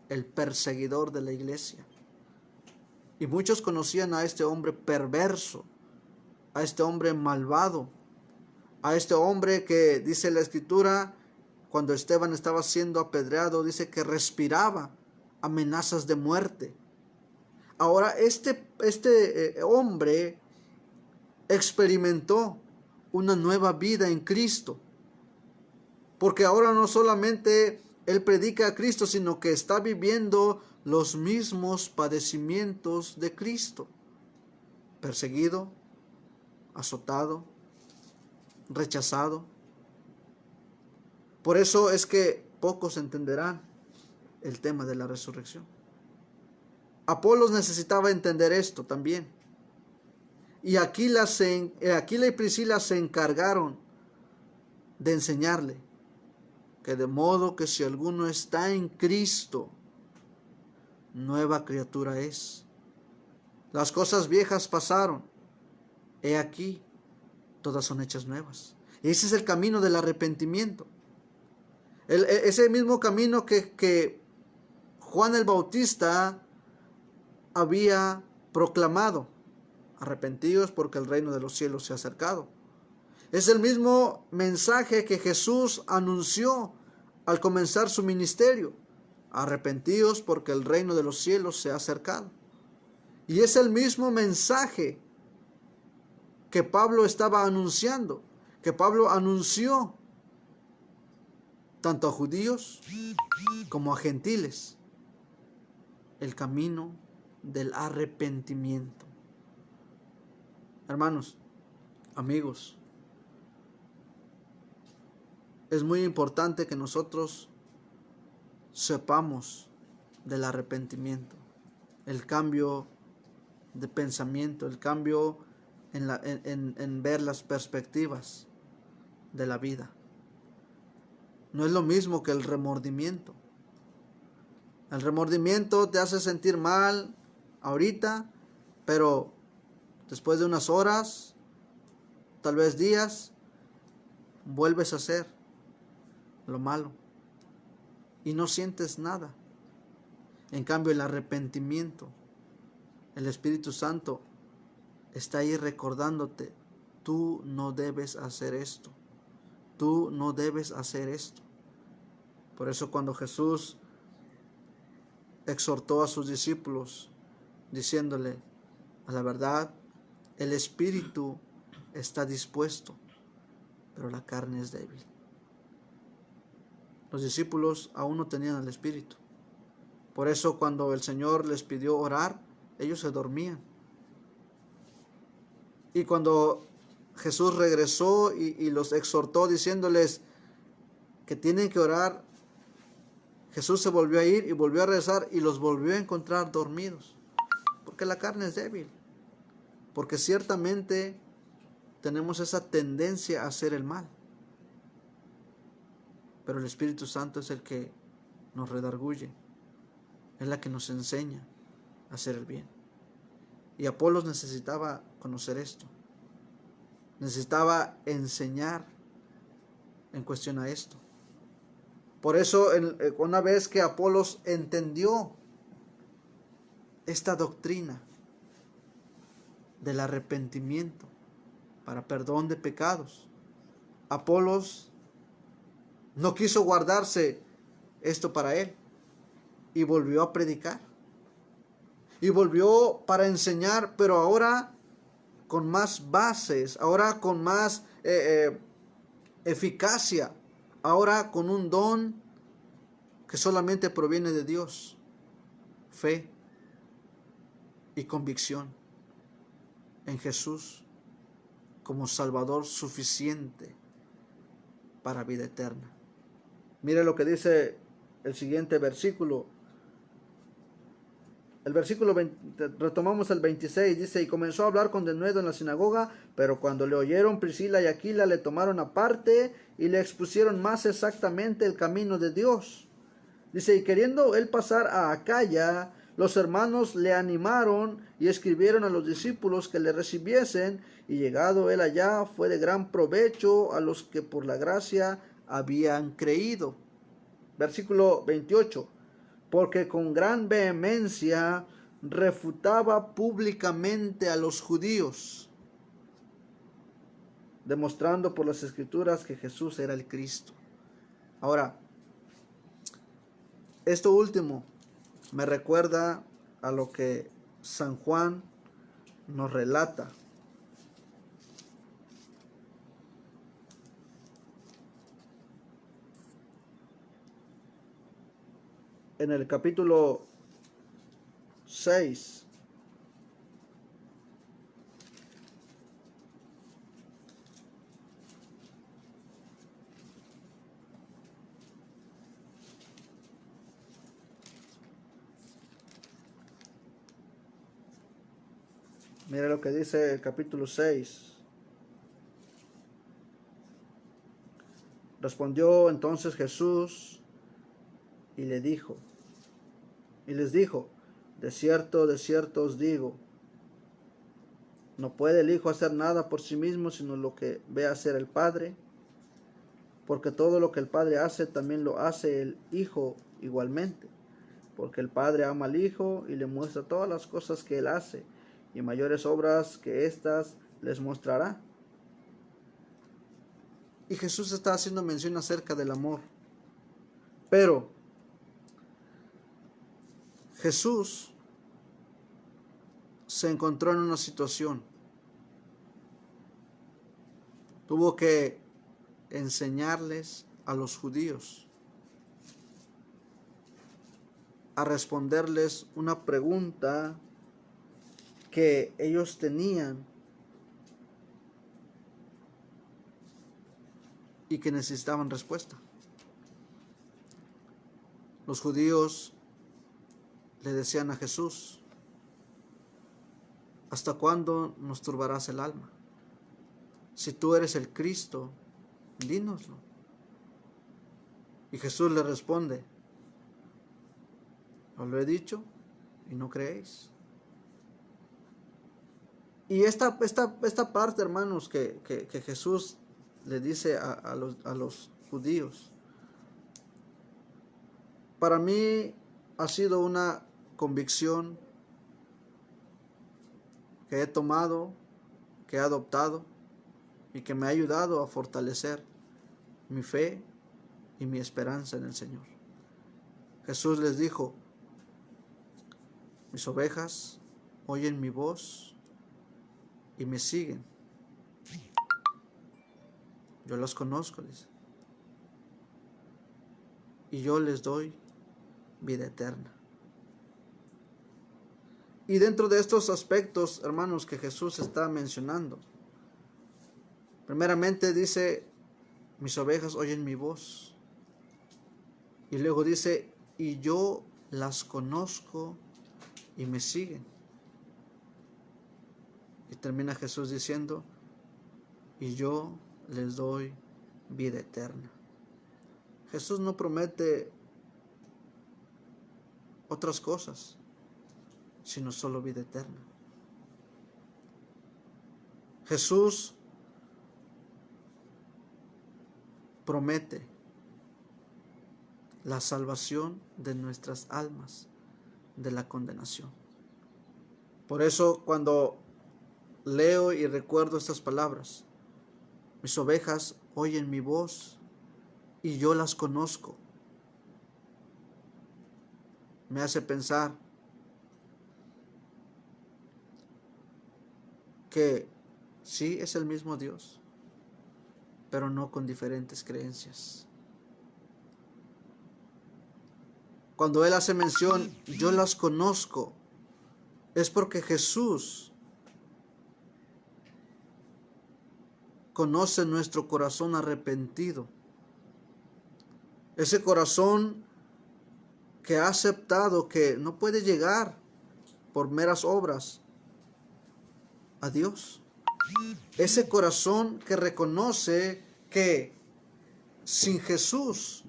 el perseguidor de la iglesia. Y muchos conocían a este hombre perverso, a este hombre malvado, a este hombre que, dice la Escritura, cuando Esteban estaba siendo apedreado, dice que respiraba amenazas de muerte. Ahora este hombre experimentó una nueva vida en Cristo, porque ahora no solamente él predica a Cristo, sino que está viviendo los mismos padecimientos de Cristo: perseguido, azotado, rechazado. Por eso es que pocos entenderán el tema de la resurrección. Apolos necesitaba entender esto también. Y Aquila y Priscila se encargaron de enseñarle que de modo que si alguno está en Cristo, nueva criatura es. Las cosas viejas pasaron, he aquí, todas son hechas nuevas. Y ese es el camino del arrepentimiento. Ese mismo camino que Juan el Bautista había proclamado: arrepentíos porque el reino de los cielos se ha acercado. Es el mismo mensaje que Jesús anunció al comenzar su ministerio: arrepentíos porque el reino de los cielos se ha acercado. Y es el mismo mensaje que Pablo estaba anunciando, que Pablo anunció tanto a judíos como a gentiles: el camino del arrepentimiento. Hermanos, amigos, es muy importante que nosotros sepamos del arrepentimiento, el cambio de pensamiento, el cambio en ver las perspectivas de la vida. No es lo mismo que el remordimiento. El remordimiento te hace sentir mal ahorita, pero después de unas horas, tal vez días, vuelves a hacer lo malo y no sientes nada. En cambio, el arrepentimiento, el Espíritu Santo está ahí recordándote: tú no debes hacer esto, tú no debes hacer esto. Por eso cuando Jesús exhortó a sus discípulos diciéndole: a la verdad, el espíritu está dispuesto, pero la carne es débil. Los discípulos aún no tenían el espíritu. Por eso cuando el Señor les pidió orar, ellos se dormían. Y cuando Jesús regresó y los exhortó diciéndoles que tienen que orar, Jesús se volvió a ir y volvió a regresar y los volvió a encontrar dormidos. Porque la carne es débil. Porque ciertamente tenemos esa tendencia a hacer el mal. Pero el Espíritu Santo es el que nos redarguye. Es la que nos enseña a hacer el bien. Y Apolos necesitaba conocer esto. Necesitaba enseñar en cuestión a esto. Por eso, una vez que Apolos entendió esta doctrina del arrepentimiento para perdón de pecados, Apolos no quiso guardarse esto para él y volvió a predicar. Y volvió para enseñar, pero ahora con más bases, ahora con más eficacia, ahora con un don que solamente proviene de Dios: fe. y convicción en Jesús como Salvador suficiente para vida eterna. Mire lo que dice el siguiente versículo. El versículo 20, retomamos el 26, dice: y comenzó a hablar con denuedo en la sinagoga, pero cuando le oyeron Priscila y Aquila le tomaron aparte y le expusieron más exactamente el camino de Dios. Dice: y queriendo él pasar a Acaya, los hermanos le animaron y escribieron a los discípulos que le recibiesen, y llegado él allá fue de gran provecho a los que por la gracia habían creído. Versículo 28. Porque con gran vehemencia refutaba públicamente a los judíos, demostrando por las escrituras que Jesús era el Cristo. Ahora, esto último me recuerda a lo que San Juan nos relata. En el capítulo 6, mira lo que dice el capítulo 6. Respondió entonces Jesús y les dijo, de cierto os digo, no puede el Hijo hacer nada por sí mismo, sino lo que ve hacer el Padre, porque todo lo que el Padre hace, también lo hace el Hijo igualmente, porque el Padre ama al Hijo y le muestra todas las cosas que él hace, y mayores obras que éstas les mostrará. Y Jesús está haciendo mención acerca del amor, pero Jesús se encontró en una situación. Tuvo que enseñarles a los judíos a responderles una pregunta que ellos tenían y que necesitaban respuesta. Los judíos le decían a Jesús: ¿hasta cuándo nos turbarás el alma? Si tú eres el Cristo, dínoslo. Y Jesús le responde: os lo he dicho y no creéis. Y esta parte, hermanos, que Jesús le dice a los judíos, para mí ha sido una convicción que he tomado, que he adoptado y que me ha ayudado a fortalecer mi fe y mi esperanza en el Señor. Jesús les dijo: mis ovejas oyen mi voz y me siguen. Yo las conozco, dice, y yo les doy vida eterna. Y dentro de estos aspectos, hermanos, que Jesús está mencionando, primeramente dice: mis ovejas oyen mi voz. Y luego dice: y yo las conozco y me siguen. Y termina Jesús diciendo: y yo les doy vida eterna. Jesús no promete otras cosas, sino solo vida eterna. Jesús promete la salvación de nuestras almas de la condenación. Por eso, cuando leo y recuerdo estas palabras: mis ovejas oyen mi voz y yo las conozco, me hace pensar que sí es el mismo Dios, pero no con diferentes creencias. Cuando Él hace mención: yo las conozco, es porque Jesús conoce nuestro corazón arrepentido. Ese corazón que ha aceptado que no puede llegar por meras obras a Dios. Ese corazón que reconoce que sin Jesús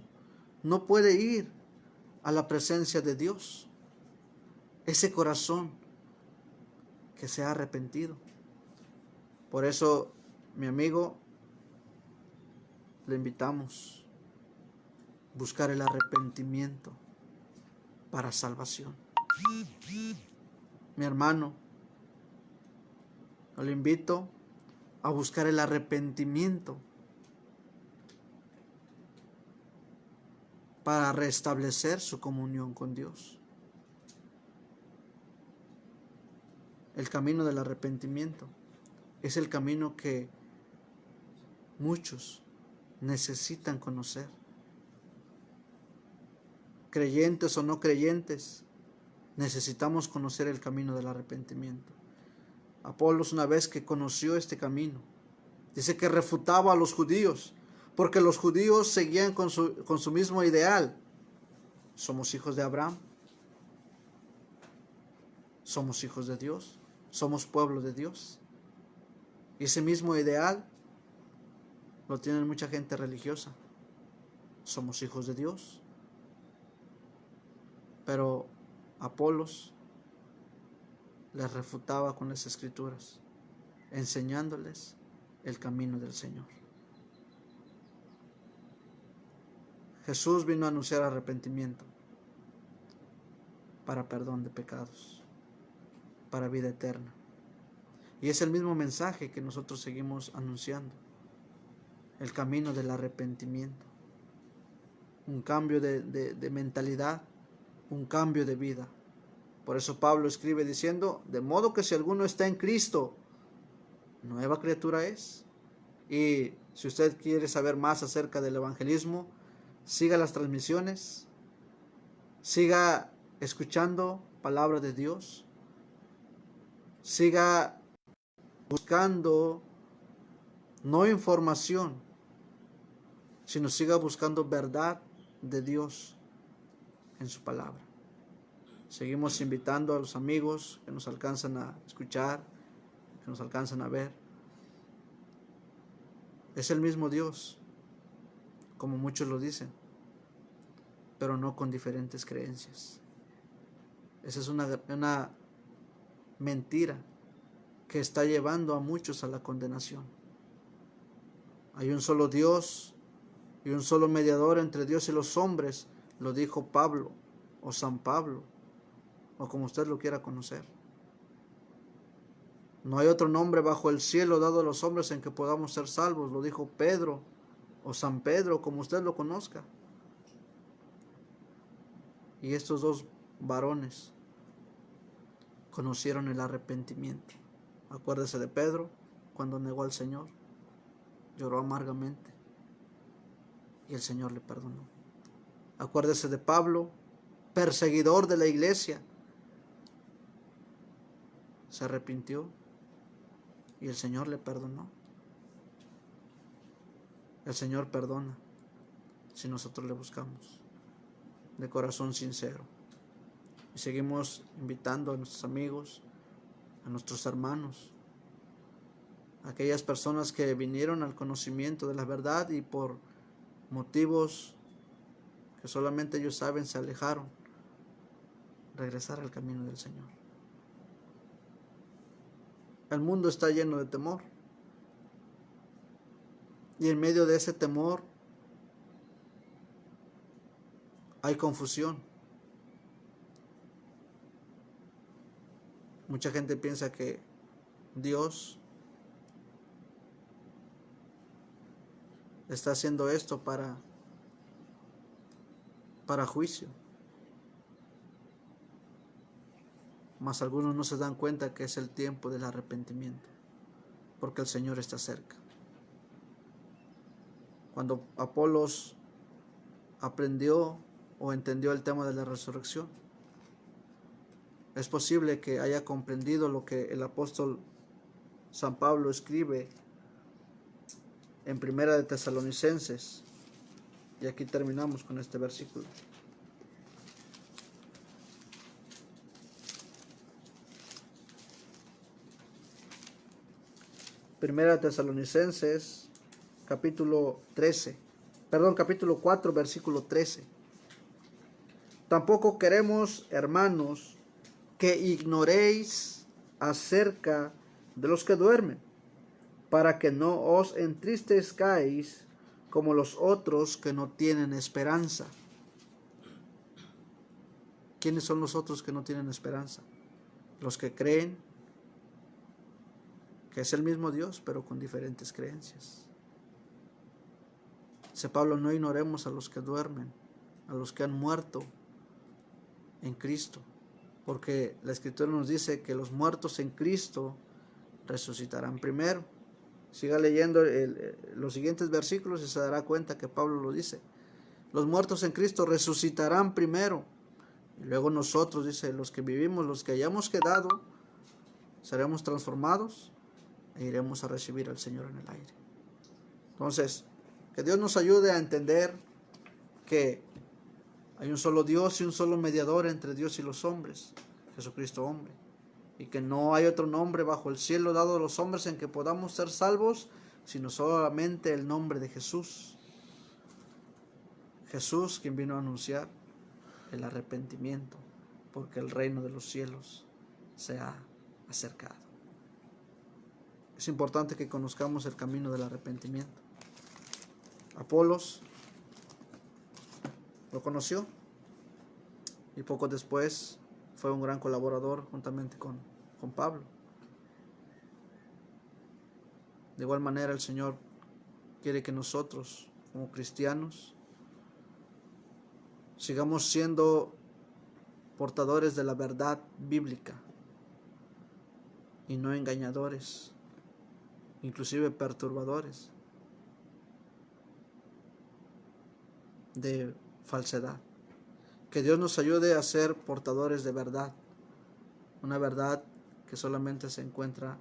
no puede ir a la presencia de Dios. Ese corazón que se ha arrepentido. Por eso, mi amigo, le invitamos a buscar el arrepentimiento para salvación. Mi hermano, yo le invito a buscar el arrepentimiento para restablecer su comunión con Dios. El camino del arrepentimiento es el camino que muchos necesitan conocer. Creyentes o no creyentes, necesitamos conocer el camino del arrepentimiento. Apolos, una vez que conoció este camino, dice que refutaba a los judíos, porque los judíos seguían con su mismo ideal. Somos hijos de Abraham, somos hijos de Dios, somos pueblo de Dios. Y ese mismo ideal lo tiene mucha gente religiosa. Somos hijos de Dios. Pero Apolos les refutaba con las escrituras, enseñándoles el camino del Señor. Jesús vino a anunciar arrepentimiento para perdón de pecados, para vida eterna. Y es el mismo mensaje que nosotros seguimos anunciando, el camino del arrepentimiento, un cambio de mentalidad, un cambio de vida. Por eso Pablo escribe diciendo, de modo que si alguno está en Cristo, nueva criatura es. Y si usted quiere saber más acerca del evangelismo, siga las transmisiones, siga escuchando palabra de Dios, siga buscando no información, sino siga buscando verdad de Dios en su palabra. Seguimos invitando a los amigos que nos alcanzan a escuchar, que nos alcanzan a ver. Es el mismo Dios, como muchos lo dicen, pero no con diferentes creencias. Esa es una mentira que está llevando a muchos a la condenación. Hay un solo Dios y un solo mediador entre Dios y los hombres, lo dijo Pablo o San Pablo, o como usted lo quiera conocer. No hay otro nombre bajo el cielo dado a los hombres en que podamos ser salvos, lo dijo Pedro o San Pedro, como usted lo conozca. Y estos dos varones conocieron el arrepentimiento. Acuérdese de Pedro, cuando negó al Señor, lloró amargamente y el Señor le perdonó. Acuérdese de Pablo, perseguidor de la iglesia, se arrepintió y el Señor le perdonó. El Señor perdona si nosotros le buscamos de corazón sincero. Y seguimos invitando a nuestros amigos, a nuestros hermanos, a aquellas personas que vinieron al conocimiento de la verdad y por motivos que solamente ellos saben se alejaron, regresar al camino del Señor. El mundo está lleno de temor. Y en medio de ese temor hay confusión. Mucha gente piensa que Dios está haciendo esto para juicio. Mas algunos no se dan cuenta que es el tiempo del arrepentimiento, porque el Señor está cerca. Cuando Apolos aprendió o entendió el tema de la resurrección, es posible que haya comprendido lo que el apóstol San Pablo escribe en Primera de Tesalonicenses. Y aquí terminamos con este versículo. Primera de Tesalonicenses, capítulo 4, versículo 13. Tampoco queremos, hermanos, que ignoréis acerca de los que duermen, para que no os entristezcáis como los otros que no tienen esperanza. ¿Quiénes son los otros que no tienen esperanza? Los que creen que es el mismo Dios, pero con diferentes creencias. Dice Pablo, no ignoremos a los que duermen, a los que han muerto en Cristo, porque la Escritura nos dice que los muertos en Cristo resucitarán primero. Siga leyendo los siguientes versículos y se dará cuenta que Pablo lo dice. Los muertos en Cristo resucitarán primero. Y luego nosotros, dice, los que vivimos, los que hayamos quedado, seremos transformados e iremos a recibir al Señor en el aire. Entonces, que Dios nos ayude a entender que hay un solo Dios y un solo mediador entre Dios y los hombres, Jesucristo hombre. Y que no hay otro nombre bajo el cielo dado a los hombres en que podamos ser salvos, sino solamente el nombre de Jesús. Jesús, quien vino a anunciar el arrepentimiento, porque el reino de los cielos se ha acercado. Es importante que conozcamos el camino del arrepentimiento. Apolos lo conoció y poco después fue un gran colaborador juntamente con Pablo. De igual manera el Señor quiere que nosotros, como cristianos, sigamos siendo portadores de la verdad bíblica y no engañadores, inclusive perturbadores de falsedad. Que Dios nos ayude a ser portadores de verdad, una verdad que solamente se encuentra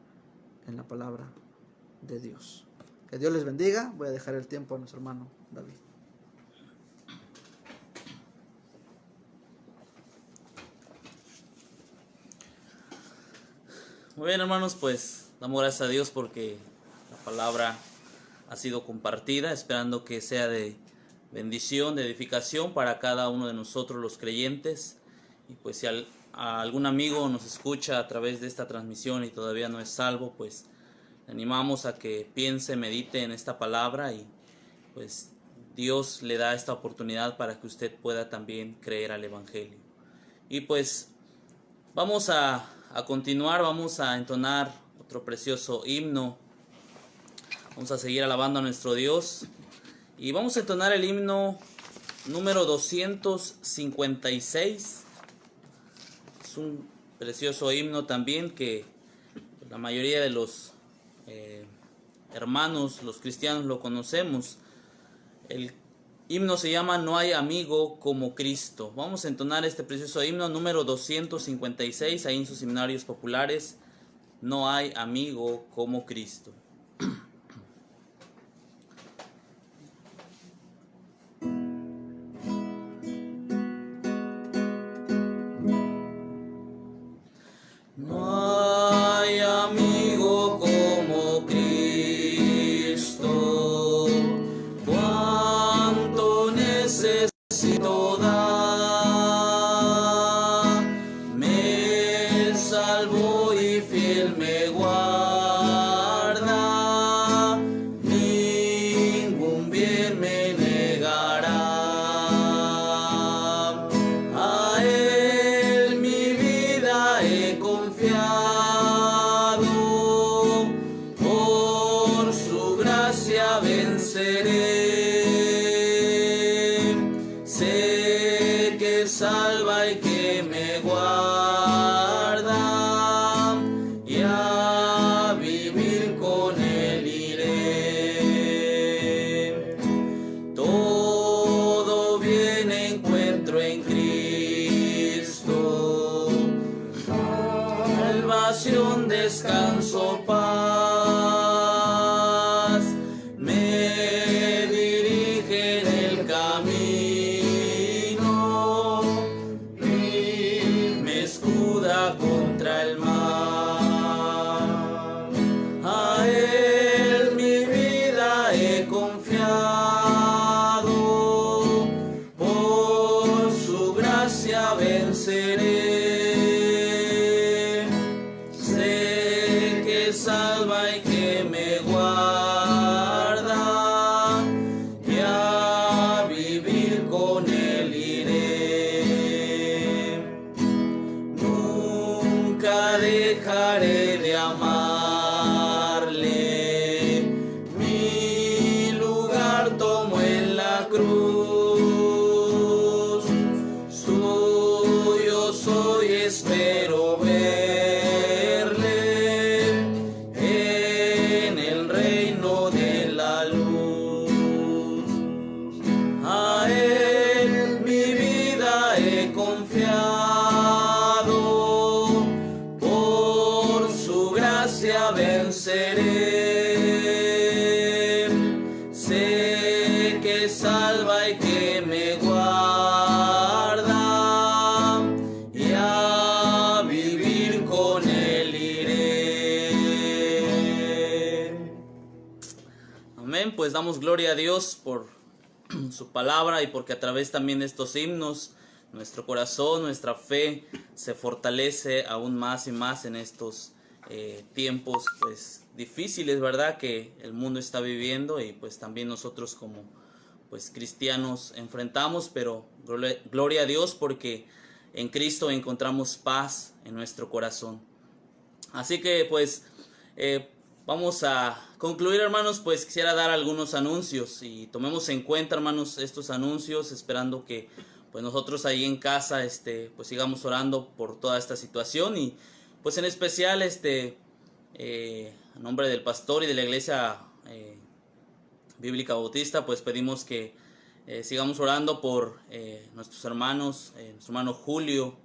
en la palabra de Dios. Que Dios les bendiga. Voy a dejar el tiempo a nuestro hermano David. Muy bien, hermanos, pues damos gracias a Dios porque la palabra ha sido compartida, esperando que sea de bendición, de edificación para cada uno de nosotros los creyentes. Y pues si a algún amigo nos escucha a través de esta transmisión y todavía no es salvo, pues le animamos a que piense, medite en esta palabra y pues Dios le da esta oportunidad para que usted pueda también creer al Evangelio. Y pues vamos a continuar, vamos a entonar otro precioso himno. Vamos a seguir alabando a nuestro Dios. Y vamos a entonar el himno número 256. Es un precioso himno también que la mayoría de los hermanos, los cristianos, lo conocemos. El himno se llama No hay amigo como Cristo. Vamos a entonar este precioso himno número 256 ahí en sus seminarios populares. No hay amigo como Cristo. Me salvó y fiel me guarda. salva y que me guarda, y a vivir con él iré. Nunca dejaré de amarle, mi lugar tomo en la cruz. Suyo soy, espero verle en el reino de la luz. A él mi vida he confiado, por su gracia venceré. Sé que salva y que me guarda, y a vivir con él iré. Amén. Pues damos gloria a Dios por su palabra y porque a través también de estos himnos nuestro corazón, nuestra fe se fortalece aún más y más en estos tiempos pues difíciles, ¿verdad?, que el mundo está viviendo y pues también nosotros como pues cristianos enfrentamos, pero gloria a Dios porque en Cristo encontramos paz en nuestro corazón. Así que pues vamos a concluir, hermanos. Pues quisiera dar algunos anuncios y tomemos en cuenta, hermanos, estos anuncios, esperando que pues nosotros ahí en casa pues sigamos orando por toda esta situación. Y pues en especial a nombre del pastor y de la iglesia Bíblica Bautista, pues pedimos que sigamos orando por nuestros hermanos, nuestro hermano Julio,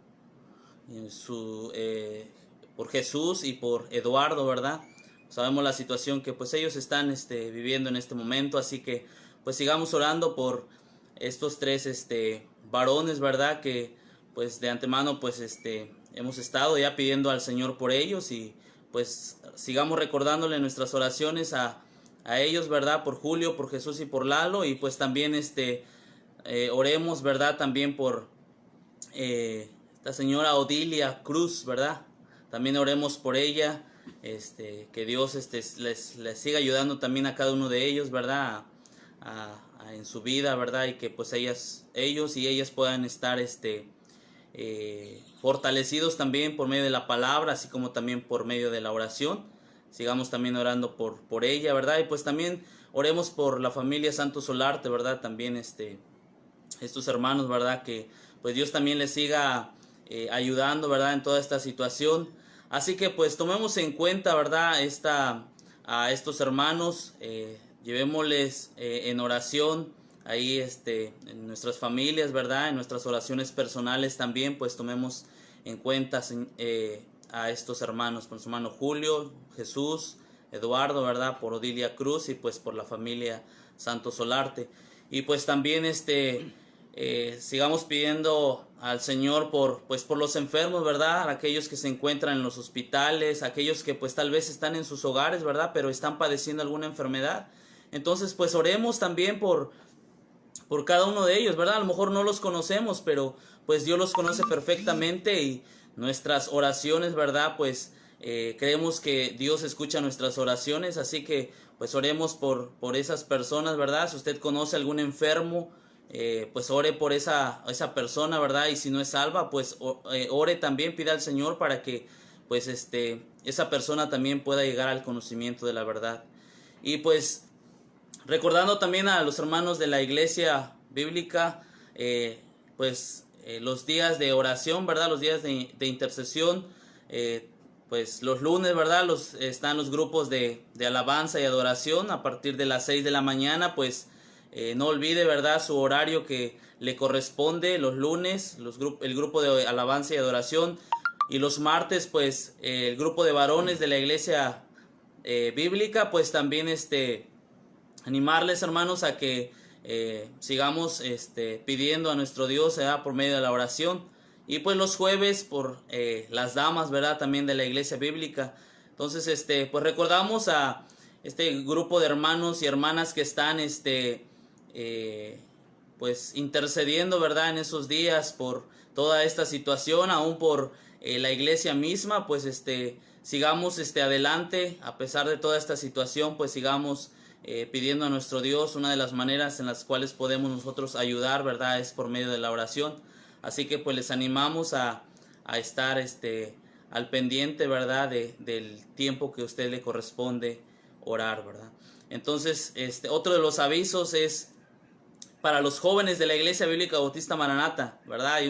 por Jesús y por Eduardo, ¿verdad? Sabemos la situación que pues ellos están viviendo en este momento, así que pues sigamos orando por estos tres varones, ¿verdad? Que pues de antemano pues hemos estado ya pidiendo al Señor por ellos, y pues sigamos recordándole nuestras oraciones a ellos, ¿verdad? Por Julio, por Jesús y por Lalo, y pues también oremos, ¿verdad? También por esta señora Odilia Cruz, ¿verdad? También oremos por ella, que Dios les siga ayudando también a cada uno de ellos, ¿verdad? En su vida, ¿verdad? Y que pues ellos y ellas puedan estar fortalecidos también por medio de la palabra, así como también por medio de la oración. Sigamos también orando por ella, ¿verdad? Y pues también oremos por la familia Santos Solarte, ¿verdad? También estos hermanos, ¿verdad? Que pues Dios también les siga ayudando, ¿verdad? En toda esta situación. Así que pues tomemos en cuenta, ¿verdad? A estos hermanos, llevémosles en oración ahí en nuestras familias, ¿verdad? En nuestras oraciones personales también, pues tomemos en cuenta a estos hermanos, por su hermano Julio, Jesús, Eduardo, ¿verdad? Por Odilia Cruz y pues por la familia Santos Solarte. Y pues también sigamos pidiendo al Señor por los enfermos, ¿verdad? Aquellos que se encuentran en los hospitales, aquellos que pues tal vez están en sus hogares, ¿verdad? Pero están padeciendo alguna enfermedad. Entonces pues oremos también por cada uno de ellos, ¿verdad? A lo mejor no los conocemos, pero pues Dios los conoce perfectamente, y nuestras oraciones, ¿verdad? Pues creemos que Dios escucha nuestras oraciones, así que pues oremos por esas personas, ¿verdad? Si usted conoce algún enfermo, pues ore por esa persona, ¿verdad? Y si no es salva, pues ore también, pida al Señor para que pues esa persona también pueda llegar al conocimiento de la verdad. Y pues recordando también a los hermanos de la iglesia bíblica, los días de oración, ¿verdad? Los días de intercesión, pues los lunes, ¿verdad? Están los grupos de alabanza y adoración a partir de las 6 de la mañana, pues no olvide, ¿verdad? Su horario que le corresponde los lunes, el grupo de alabanza y adoración, y los martes, pues el grupo de varones de la iglesia bíblica, pues también animarles, hermanos, a que sigamos pidiendo a nuestro Dios, por medio de la oración. Y pues los jueves por las damas, ¿verdad? También de la iglesia bíblica. Entonces, pues recordamos a este grupo de hermanos y hermanas que están, pues intercediendo, ¿verdad? En esos días por toda esta situación, aún por la iglesia misma, pues sigamos adelante a pesar de toda esta situación, pues sigamos pidiendo a nuestro Dios. Una de las maneras en las cuales podemos nosotros ayudar, ¿verdad?, es por medio de la oración. Así que pues les animamos a estar al pendiente, ¿verdad?, del tiempo que a usted le corresponde orar, ¿verdad? Entonces, otro de los avisos es para los jóvenes de la Iglesia Bíblica Bautista Maranata, ¿verdad?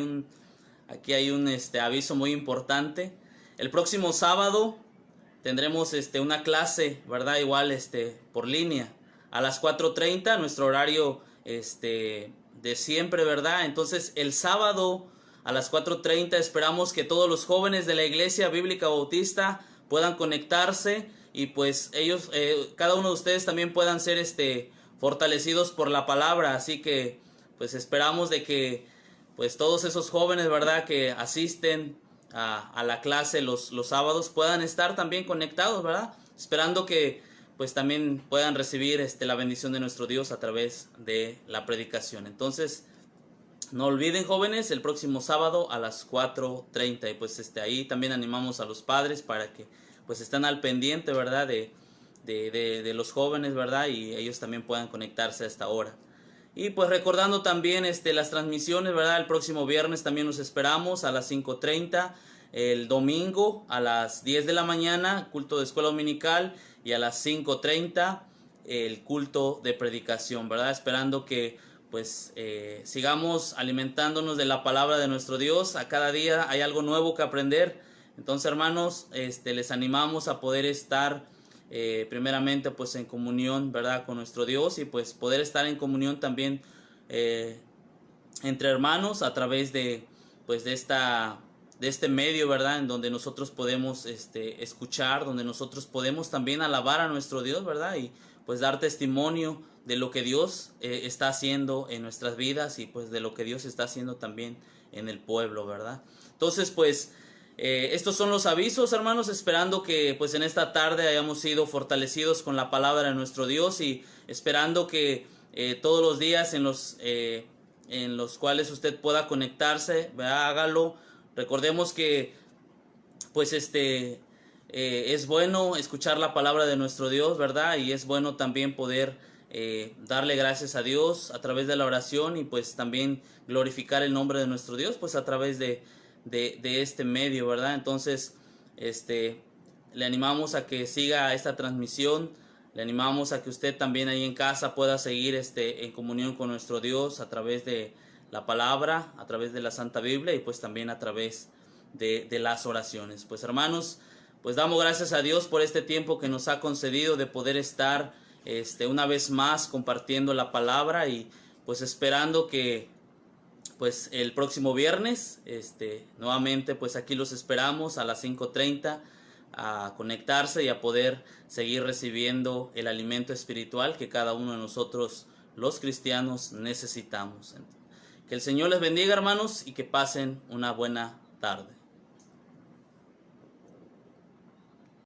Aquí hay un aviso muy importante. El próximo sábado tendremos una clase, ¿verdad? Igual por línea a las 4:30, nuestro horario de siempre, ¿verdad? Entonces, el sábado a las 4:30 esperamos que todos los jóvenes de la Iglesia Bíblica Bautista puedan conectarse y pues ellos, cada uno de ustedes también puedan ser fortalecidos por la palabra. Así que pues esperamos de que pues todos esos jóvenes, ¿verdad?, que asisten a la clase los sábados puedan estar también conectados, ¿verdad? Esperando que pues también puedan recibir la bendición de nuestro Dios a través de la predicación. Entonces, no olviden, jóvenes, el próximo sábado a las 4:30. Y pues ahí también animamos a los padres para que pues estén al pendiente, ¿verdad?, de los jóvenes, ¿verdad? Y ellos también puedan conectarse a esta hora. Y pues recordando también las transmisiones, ¿verdad? El próximo viernes también nos esperamos a las 5:30. El domingo a las 10 de la mañana, culto de escuela dominical. Y a las 5:30 el culto de predicación, ¿verdad? Esperando que pues sigamos alimentándonos de la palabra de nuestro Dios. A cada día hay algo nuevo que aprender. Entonces, hermanos, les animamos a poder estar primeramente pues en comunión, ¿verdad?, con nuestro Dios, y pues poder estar en comunión también entre hermanos a través de pues de este medio, ¿verdad?, en donde nosotros podemos escuchar, donde nosotros podemos también alabar a nuestro Dios, ¿verdad?, y pues dar testimonio de lo que Dios está haciendo en nuestras vidas y pues de lo que Dios está haciendo también en el pueblo, ¿verdad? Entonces, pues estos son los avisos, hermanos, esperando que pues en esta tarde hayamos sido fortalecidos con la palabra de nuestro Dios, y esperando que todos los días en los cuales usted pueda conectarse, ¿verdad?, hágalo. Recordemos que pues es bueno escuchar la palabra de nuestro Dios, ¿verdad? Y es bueno también poder darle gracias a Dios a través de la oración, y pues también glorificar el nombre de nuestro Dios pues a través de este medio, ¿verdad? Entonces, le animamos a que siga esta transmisión, le animamos a que usted también ahí en casa pueda seguir en comunión con nuestro Dios a través de la palabra, a través de la Santa Biblia, y pues también a través de las oraciones. Pues, hermanos, pues damos gracias a Dios por este tiempo que nos ha concedido de poder estar una vez más compartiendo la palabra, y pues esperando que pues el próximo viernes nuevamente pues aquí los esperamos a las 5:30 a conectarse y a poder seguir recibiendo el alimento espiritual que cada uno de nosotros los cristianos necesitamos. Que el Señor les bendiga, hermanos, y que pasen una buena tarde.